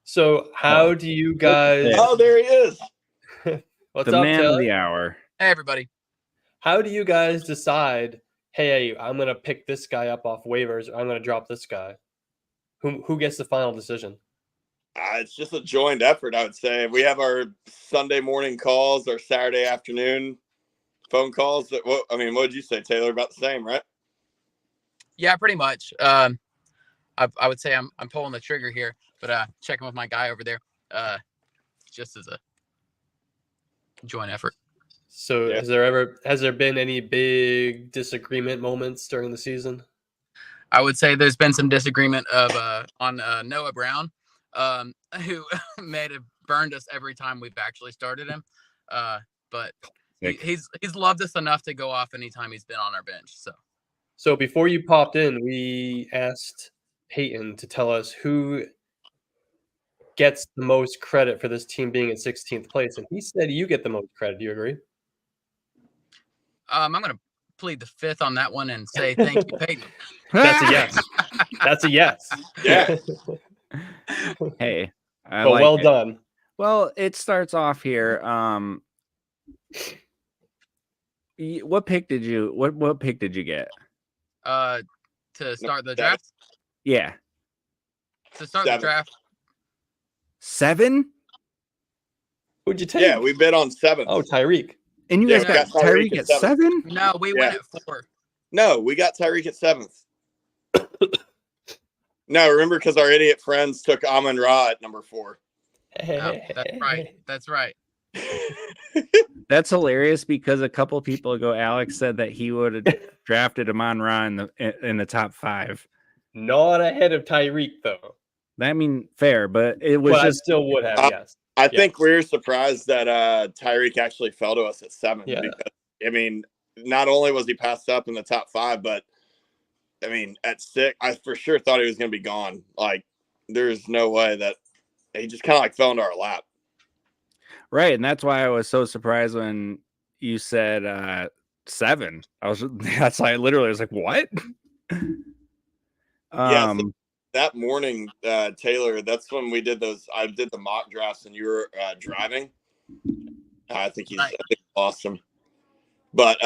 So how do you guys? Oh, there he is. What's the up, man Taylor? of the hour. Hey, everybody. How do you guys decide? Hey, I'm gonna pick this guy up off waivers. Or I'm gonna drop this guy. Who gets the final decision? It's just a joint effort, I would say. We have our Sunday morning calls, our Saturday afternoon phone calls. What did you say, Taylor? About the same, right? Yeah, pretty much. I would say I'm pulling the trigger here, but checking with my guy over there, just as a joint effort. So has there been any big disagreement moments during the season? I would say there's been some disagreement on Noah Brown, who may have burned us every time we've actually started him. But he's loved us enough to go off anytime he's been on our bench. So before you popped in, we asked Peyton to tell us who gets the most credit for this team being in 16th place, and he said you get the most credit. Do you agree? I'm going to plead the fifth on that one and say thank you, Peyton. That's a yes. That's a yes. Yeah. Hey, well done. Well, it starts off here. What pick did you get? To start the draft? Yeah. To start the draft. 7? Who'd you take? Yeah, we bid on 7. Oh, Tyreek. And you guys got Tyreek at 7? No, we went at 4. No, we got Tyreek at 7th. No, remember, because our idiot friends took Amon Ra at number 4. Oh, that's right. That's right. That's hilarious because a couple people ago, Alex said that he would have drafted Amon Ra in the top 5. Not ahead of Tyreek, though. I mean, fair, but it was I still would have, yes. I think we're surprised that Tyreek actually fell to us at 7. Yeah. Because, I mean, not only was he passed up in the top 5, but I mean, at 6, I for sure thought he was going to be gone. Like, there's no way that he just kind of like fell into our lap. Right, and that's why I was so surprised when you said 7. That's like literally I was like, what? Yeah, so that morning, Taylor, that's when we did those. I did the mock drafts, and you were driving. I think he's awesome. But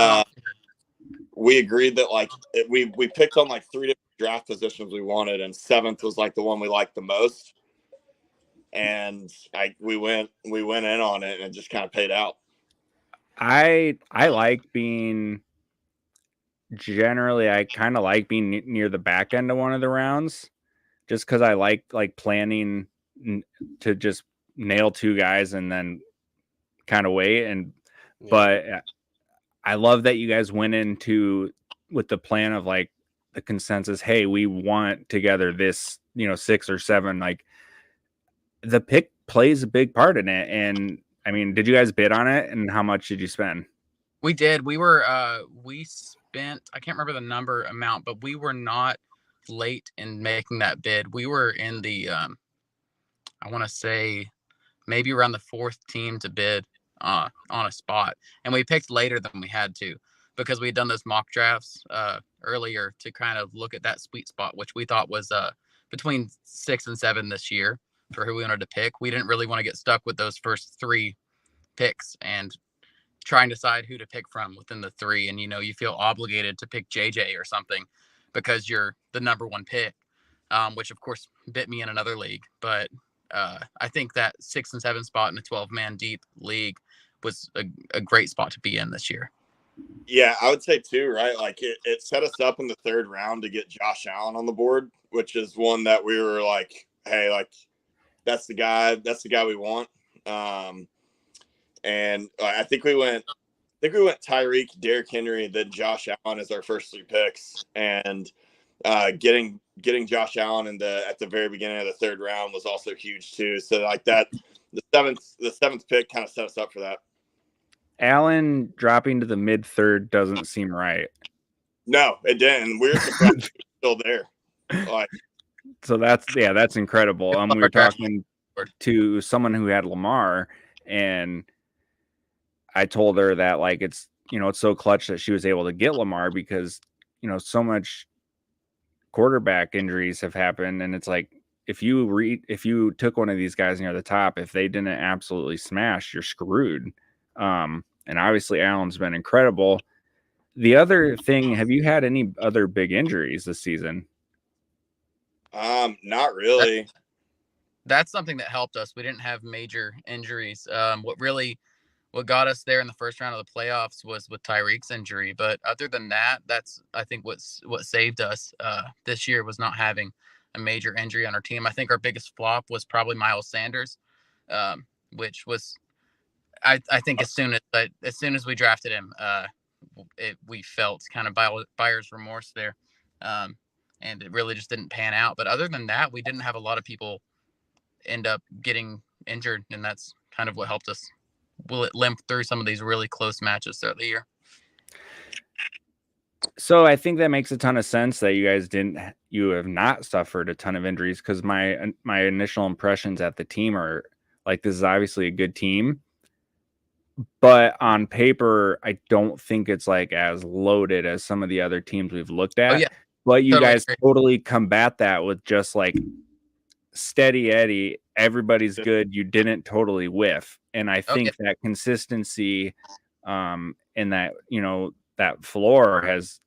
we agreed that like we picked on like 3 different draft positions we wanted, and 7th was like the one we liked the most. And we went in on it, and it just kind of paid out. I like being generally. I kind of like being near the back end of one of the rounds, just because I like planning to just nail 2 guys and then kind of wait. But I love that you guys went into with the plan of like the consensus. Hey, we want together this, 6 or 7. Like the pick plays a big part in it. And I mean, did you guys bid on it? And how much did you spend? We did. We spent, I can't remember the amount, but we were not late in making that bid. We were in the, I want to say maybe around the 4th team to bid on a spot. And we picked later than we had to because we had done those mock drafts earlier to kind of look at that sweet spot, which we thought was between 6 and 7 this year for who we wanted to pick. We didn't really want to get stuck with those first 3 picks and try and decide who to pick from within the 3. And, you feel obligated to pick JJ or something because you're the number 1 pick, which of course bit me in another league. But I think that 6 and 7 spot in a 12-man deep league was a great spot to be in this year. Yeah, I would say too, right? Like it set us up in the 3rd round to get Josh Allen on the board, which is one that we were like, hey, like that's the guy we want. And I think we went Tyreek, Derrick Henry, and then Josh Allen as our first 3 picks. And getting Josh Allen at the very beginning of the 3rd round was also huge too. So like that, the 7th pick kind of set us up for that. Allen dropping to the mid 3rd doesn't seem right. No, it didn't. We're surprised he was still there. Like, so that's incredible. We were talking to someone who had Lamar, and I told her that like it's so clutch that she was able to get Lamar because so much quarterback injuries have happened, and it's like if you took one of these guys near the top, if they didn't absolutely smash, you're screwed. And obviously Allen's been incredible. The other thing, have you had any other big injuries this season? Not really. That's something that helped us. We didn't have major injuries. What got us there in the first round of the playoffs was with Tyreek's injury. But other than that, that's, I think, what saved us this year was not having a major injury on our team. I think our biggest flop was probably Miles Sanders, which was, I think as soon as we drafted him, we felt kind of buyer's remorse there. And it really just didn't pan out. But other than that, we didn't have a lot of people end up getting injured, and that's kind of what helped us. will it limp through some of these really close matches throughout the year. So I think that makes a ton of sense that you have not suffered a ton of injuries, because my initial impressions at the team are like, this is obviously a good team, but on paper, I don't think it's like as loaded as some of the other teams we've looked at. Oh, yeah. But you Totally guys agree. totally combat that with just like steady Eddie. Everybody's good. You didn't totally whiff. And I think that consistency and that, that floor has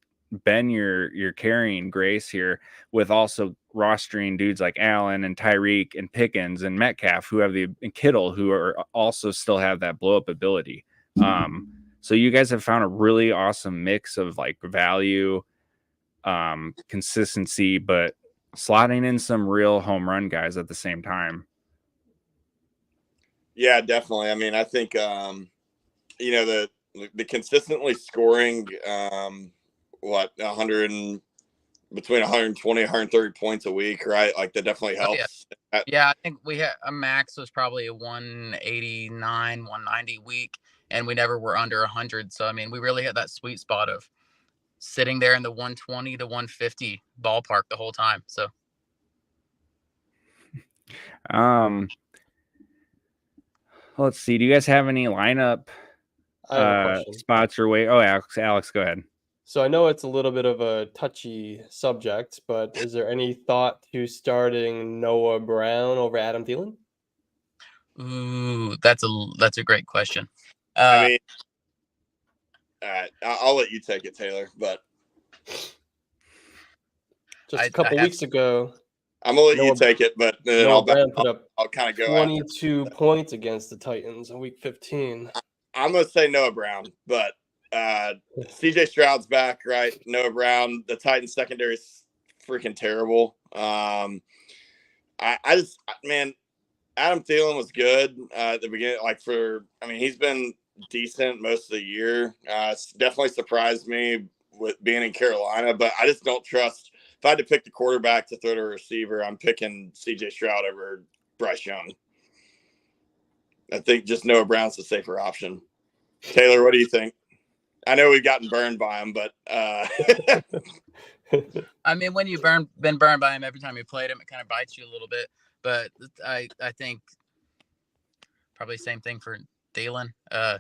been your carrying grace here, with also rostering dudes like Allen and Tyreek and Pickens and Metcalf, who have and Kittle, who are also still have that blow up ability. So you guys have found a really awesome mix of like value, consistency, but slotting in some real home run guys at the same time. Yeah, definitely. I mean, I think the consistently scoring between 120 130 points a week, right? Like that definitely helps. Yeah, I think we had a max was probably a 189 190 week, and we never were under 100. So I mean, we really had that sweet spot of sitting there in the 120 to 150 ballpark the whole time. So let's see, do you guys have any lineup spots or way? Oh, Alex, go ahead. So I know it's a little bit of a touchy subject, but is there any thought to starting Noah Brown over Adam Thielen? Ooh, that's a great question. I mean, I'll let you take it, Taylor. But just a couple weeks ago, I'm gonna let you take it. But then Noah Brown put up I'll kind of go 22 points against the Titans in Week 15. I'm gonna say Noah Brown, but CJ Stroud's back, right? Noah Brown. The Titans secondary is freaking terrible. Adam Thielen was good at the beginning. He's been decent most of the year. It's definitely surprised me with being in Carolina, but I just don't trust. If I had to pick the quarterback to throw to a receiver, I'm picking CJ Stroud over Bryce Young. I think just Noah Brown's the safer option. Taylor, what do you think? I know we've gotten burned by him, but I mean, when you've been burned by him every time you played him, it kind of bites you a little bit. But I think probably same thing for Thielen. I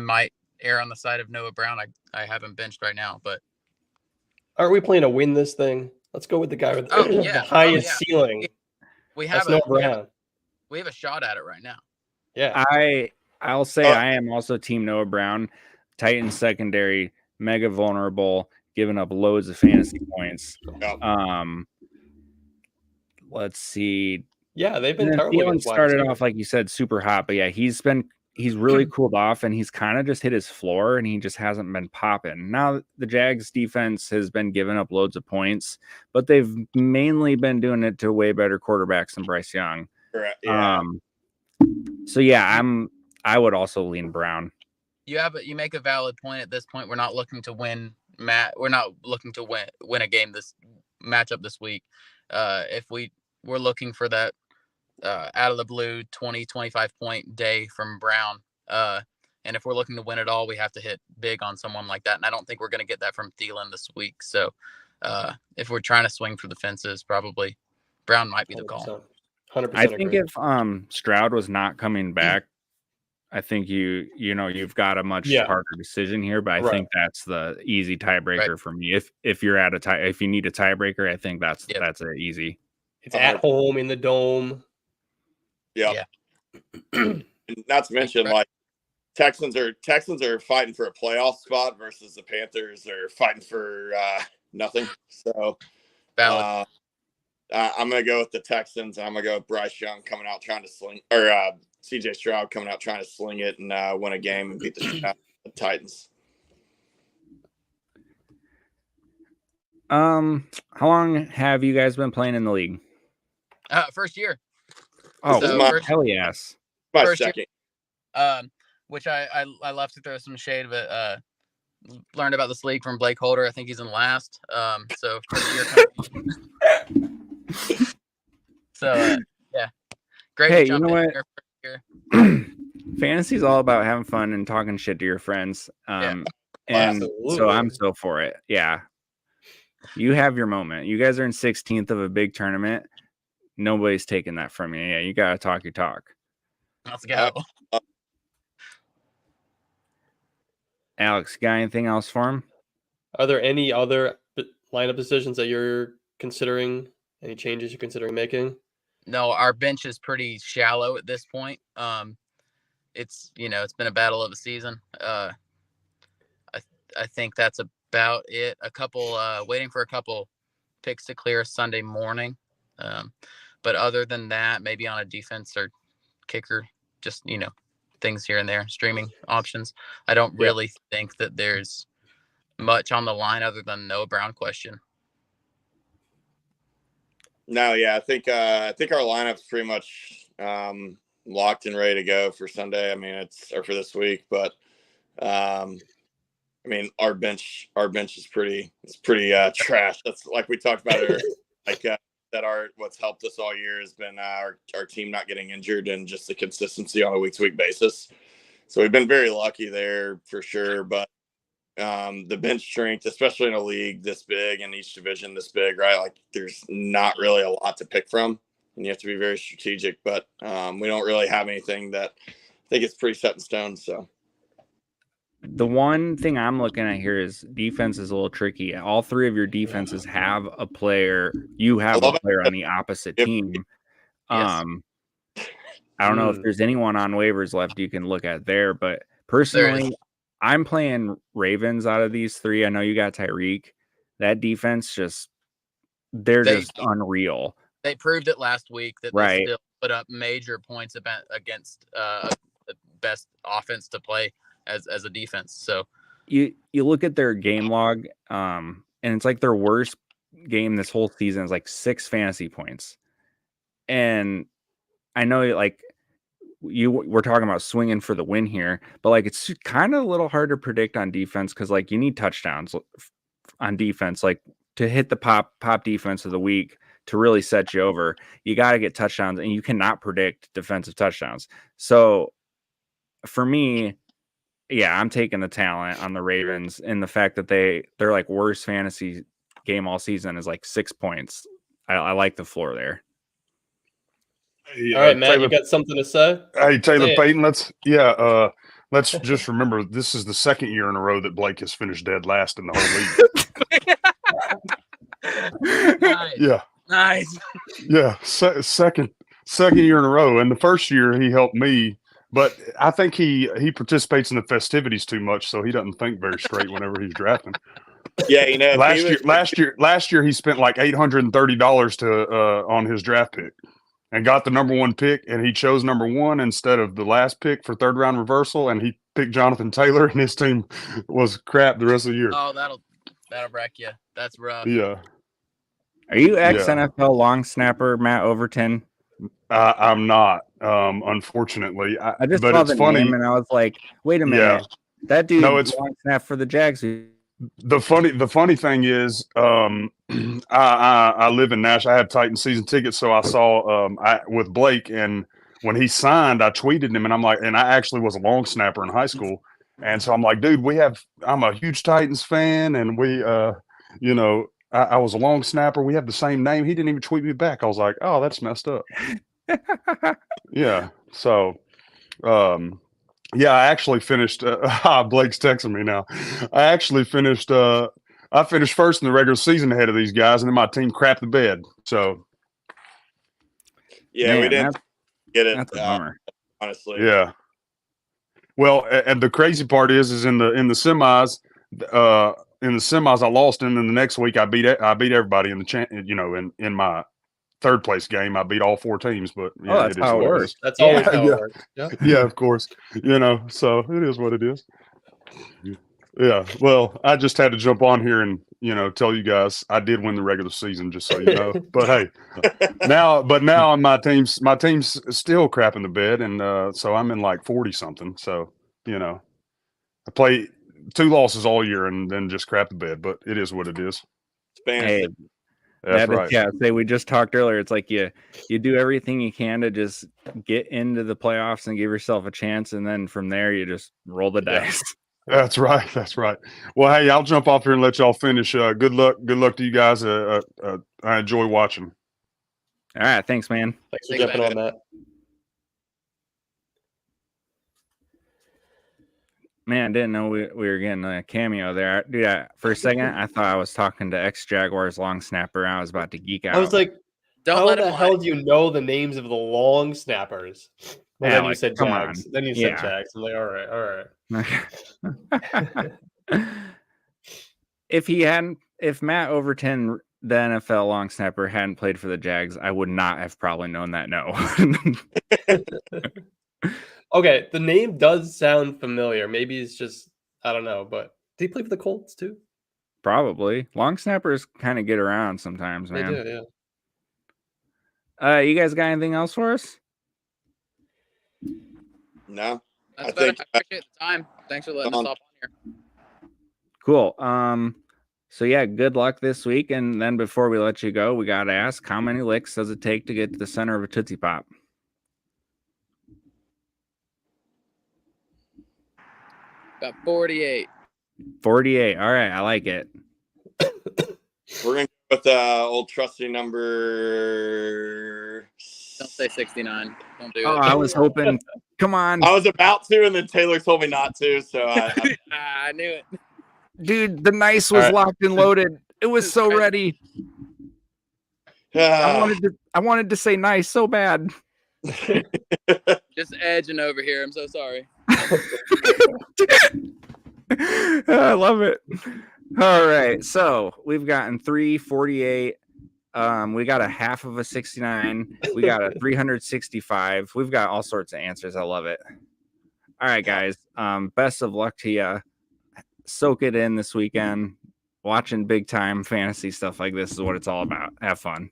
might err on the side of Noah Brown. I have him benched right now, but aren't we playing to win this thing? Let's go with the guy with the highest ceiling. We have Noah Brown. We have a shot at it right now. Yeah, I'll say I am also team Noah Brown. Titans secondary, mega vulnerable, giving up loads of fantasy points. Let's see. Yeah, they've been terrible. Thielen started off, like you said, super hot, but yeah, he's really cooled off, and he's kind of just hit his floor, and he just hasn't been popping. Now the Jags defense has been giving up loads of points, but they've mainly been doing it to way better quarterbacks than Bryce Young. Correct. Yeah. So yeah, I would also lean Brown. You make a valid point at this point. We're not looking to win, we're not looking to win a game this matchup this week. If we're looking for that out of the blue 20-25 point day from Brown, and if we're looking to win it all, we have to hit big on someone like that, and I don't think we're going to get that from Thielen this week. So if we're trying to swing for the fences, probably Brown might be the call. 100%. I think if Stroud was not coming back, I think you've got a much harder decision here, but I think that's the easy tiebreaker for me. If you're at if you need a tiebreaker, I think that's an easy. It's at home in the dome. Yeah. Not to mention, like Texans are fighting for a playoff spot versus the Panthers are fighting for nothing. So I'm gonna go with the Texans. I'm gonna go with Bryce Young coming out trying to sling, or CJ Stroud coming out trying to sling it and win a game and beat the Titans. How long have you guys been playing in the league? First year. Oh, so hell yes. My second. Which I love to throw some shade, but learned about this league from Blake Holder. I think he's in last. So first year. So yeah, great. Hey, you know what? Fantasy's all about having fun and talking shit to your friends. And so I'm so for it. Yeah. You have your moment. You guys are in 16th of a big tournament. Nobody's taking that from you. Yeah, you got to talk your talk. Let's go. Alex, got anything else for him? Are there any other lineup decisions that you're considering? Any changes you're considering making? No, our bench is pretty shallow at this point. It's it's been a battle of the season. I think that's about it. A couple waiting for a couple picks to clear Sunday morning. But other than that, maybe on a defense or kicker, just things here and there, streaming options. I don't really think that there's much on the line other than Noah Brown question. No, yeah, I think our lineup's pretty much locked and ready to go for Sunday. I mean, or for this week, but I mean, our bench is pretty trash. That's like we talked about earlier. What's helped us all year has been our team not getting injured and just the consistency on a week-to-week basis. So we've been very lucky there for sure. But the bench strength, especially in a league this big and each division this big, right? Like there's not really a lot to pick from, and you have to be very strategic. But we don't really have anything that I think it's pretty set in stone. So. The one thing I'm looking at here is defense is a little tricky. All three of your defenses have a player. You have a player on the opposite team. Yes. I don't know if there's anyone on waivers left you can look at there, but personally, I'm playing Ravens out of these three. I know you got Tyreek. That defense they're just unreal. They proved it last week that they still put up major points against the best offense to play as a defense. So you look at their game log, and it's like their worst game this whole season is like 6 fantasy points. And I know like we're talking about swinging for the win here, but like it's kind of a little hard to predict on defense because like you need touchdowns on defense, like to hit the pop defense of the week to really set you over. You got to get touchdowns, and you cannot predict defensive touchdowns. So for me, yeah, I'm taking the talent on the Ravens, and the fact that they're like worst fantasy game all season is like 6 points. I like the floor there. Hey, all right, Matt, Taylor, you got something to say? Hey, Taylor Payton, let's just remember this is the second year in a row that Blake has finished dead last in the whole league. Nice. Yeah. Nice. Yeah, second year in a row, and the first year he helped me. But I think he participates in the festivities too much, so he doesn't think very straight whenever he's drafting. Yeah, last year he spent like $830 on his draft pick, and got the number 1 pick, and he chose number 1 instead of the last pick for 3rd round reversal, and he picked Jonathan Taylor, and his team was crap the rest of the year. Oh, that'll wreck you. That's rough. Yeah. Are you ex-NFL long snapper Matt Overton? I'm not, unfortunately. I just saw the name and I was like, wait a minute. Yeah. That dude long snap for the Jags. The funny thing is, I live in Nashville. I have Titan season tickets, so I saw with Blake, and when he signed, I tweeted him, and I'm like, and I actually was a long snapper in high school, and so I'm like, dude, I'm a huge Titans fan, and we, I was a long snapper. We have the same name. He didn't even tweet me back. I was like, oh, that's messed up. Yeah. So, yeah, I actually finished. Blake's texting me now. I finished first in the regular season ahead of these guys, and then my team crapped the bed. So, yeah, man, we didn't get it. That's a bummer. Honestly. Yeah. Well, and the crazy part is in the semis. In the semis, I lost, and then the next week I beat everybody in the in my 3rd place game. I beat all 4 teams, but that's how it works. That's always how it works. Yeah, of course. So it is what it is. Yeah. Well, I just had to jump on here and tell you guys I did win the regular season, just so you know. But hey, now my team's still crapping the bed, and so I'm in like 40 something. So I play 2 losses all year and then just crap the bed, but it is what it is. Hey, That's right. Yeah, say we just talked earlier. It's like you do everything you can to just get into the playoffs and give yourself a chance, and then from there you just roll the dice. That's right. That's right. Well, hey, I'll jump off here and let y'all finish. Good luck. Good luck to you guys. I enjoy watching. All right. Thanks, man. Thanks for jumping on that. Man, I didn't know we were getting a cameo there. Dude, for a second, I thought I was talking to ex-Jaguars long snapper. I was about to geek out. I was like, Don't how let the him hell lie. do you know the names of the long snappers? Well, then you Alex, said come Jags. on. Then you said Yeah. Jags. I'm like, all right. If Matt Overton, the NFL long snapper, hadn't played for the Jags, I would not have probably known that. No. Okay, the name does sound familiar. Maybe it's just, I don't know, but did he play for the Colts too? Probably. Long snappers kind of get around sometimes, man. They do, yeah. You guys got anything else for us? No. That's better. I appreciate the time. Thanks for letting us hop on here. Cool. So yeah, good luck this week. And then before we let you go, we got to ask, how many licks does it take to get to the center of a Tootsie Pop? About 48. 48. All right. I like it. We're going to go with old trusty number. Don't say 69. Don't do it. Oh, I was hoping. Come on. I was about to, and then Taylor told me not to. So I knew it. Dude, the nice was locked and loaded. It was so ready. I wanted to say nice so bad. Just edging over here. I'm so sorry. I love it. All right. So we've gotten 348. We got a half of a 69. We got a 365. We've got all sorts of answers. I love it. All right, guys. Best of luck to you. Soak it in this weekend. Watching big time fantasy stuff like this is what it's all about. Have fun.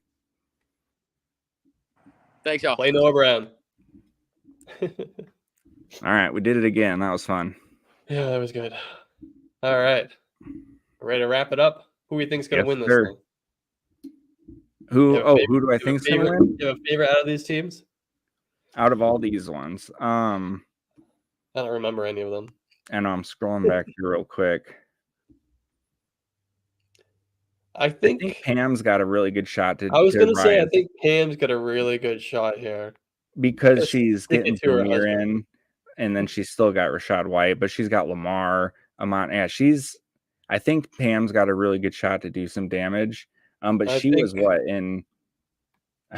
Thanks, y'all. Play Noah Brown. All right. We did it again. That was fun. Yeah, that was good. All right. Ready to wrap it up? Who do you think's going to win this thing? Who do I think's going to win? Do you have a favorite out of these teams? Out of all these ones. I don't remember any of them. I know, I'm scrolling back here real quick. I think Pam's got a really good shot to. I was going to say, I think Pam's got a really good shot here. Because she's getting Premier in, and then she's still got Rashad White, but she's got Lamar, Amon. Yeah, I think Pam's got a really good shot to do some damage. But she was what in?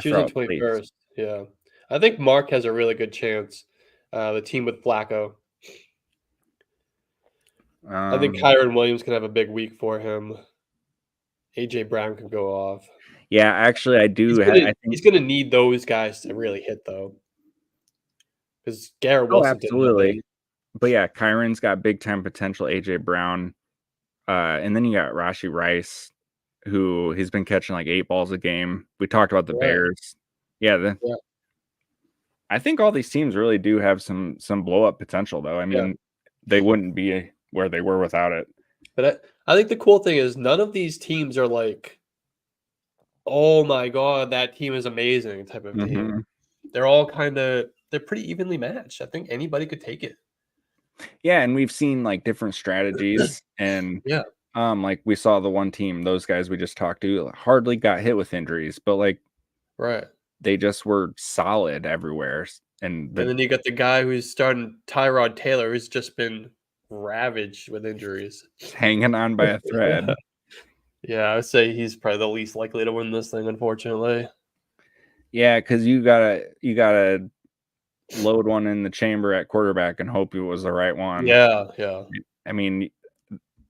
She was in 21st. Yeah, I think Mark has a really good chance. The team with Flacco. I think Kyron Williams can have a big week for him. AJ Brown can go off. Yeah, actually, I do. I think he's going to need those guys to really hit, though. Because Garrett Wilson absolutely. But yeah, Kyron's got big time potential. AJ Brown, and then you got Rashee Rice, who he's been catching like 8 balls a game. We talked about the Bears. Yeah, I think all these teams really do have some blow up potential, though. I mean, they wouldn't be where they were without it. But I think the cool thing is none of these teams are like, oh my God, that team is amazing type of team. They're all they're pretty evenly matched. I think anybody could take it. Yeah, and we've seen like different strategies, and like we saw the one team, those guys we just talked to hardly got hit with injuries, but like they just were solid everywhere. And then you got the guy who's starting, Tyrod Taylor, who's just been ravaged with injuries, hanging on by a thread. Yeah, I would say he's probably the least likely to win this thing, unfortunately. Yeah, because you gotta load one in the chamber at quarterback and hope it was the right one. Yeah. I mean,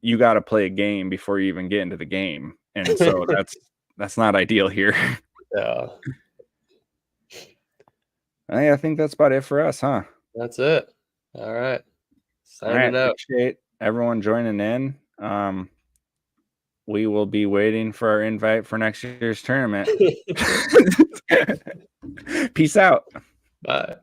you got to play a game before you even get into the game, and so that's not ideal here. Yeah. I think that's about it for us, huh? That's it. All right. Signing out. Appreciate everyone joining in. We will be waiting for our invite for next year's tournament. Peace out. Bye.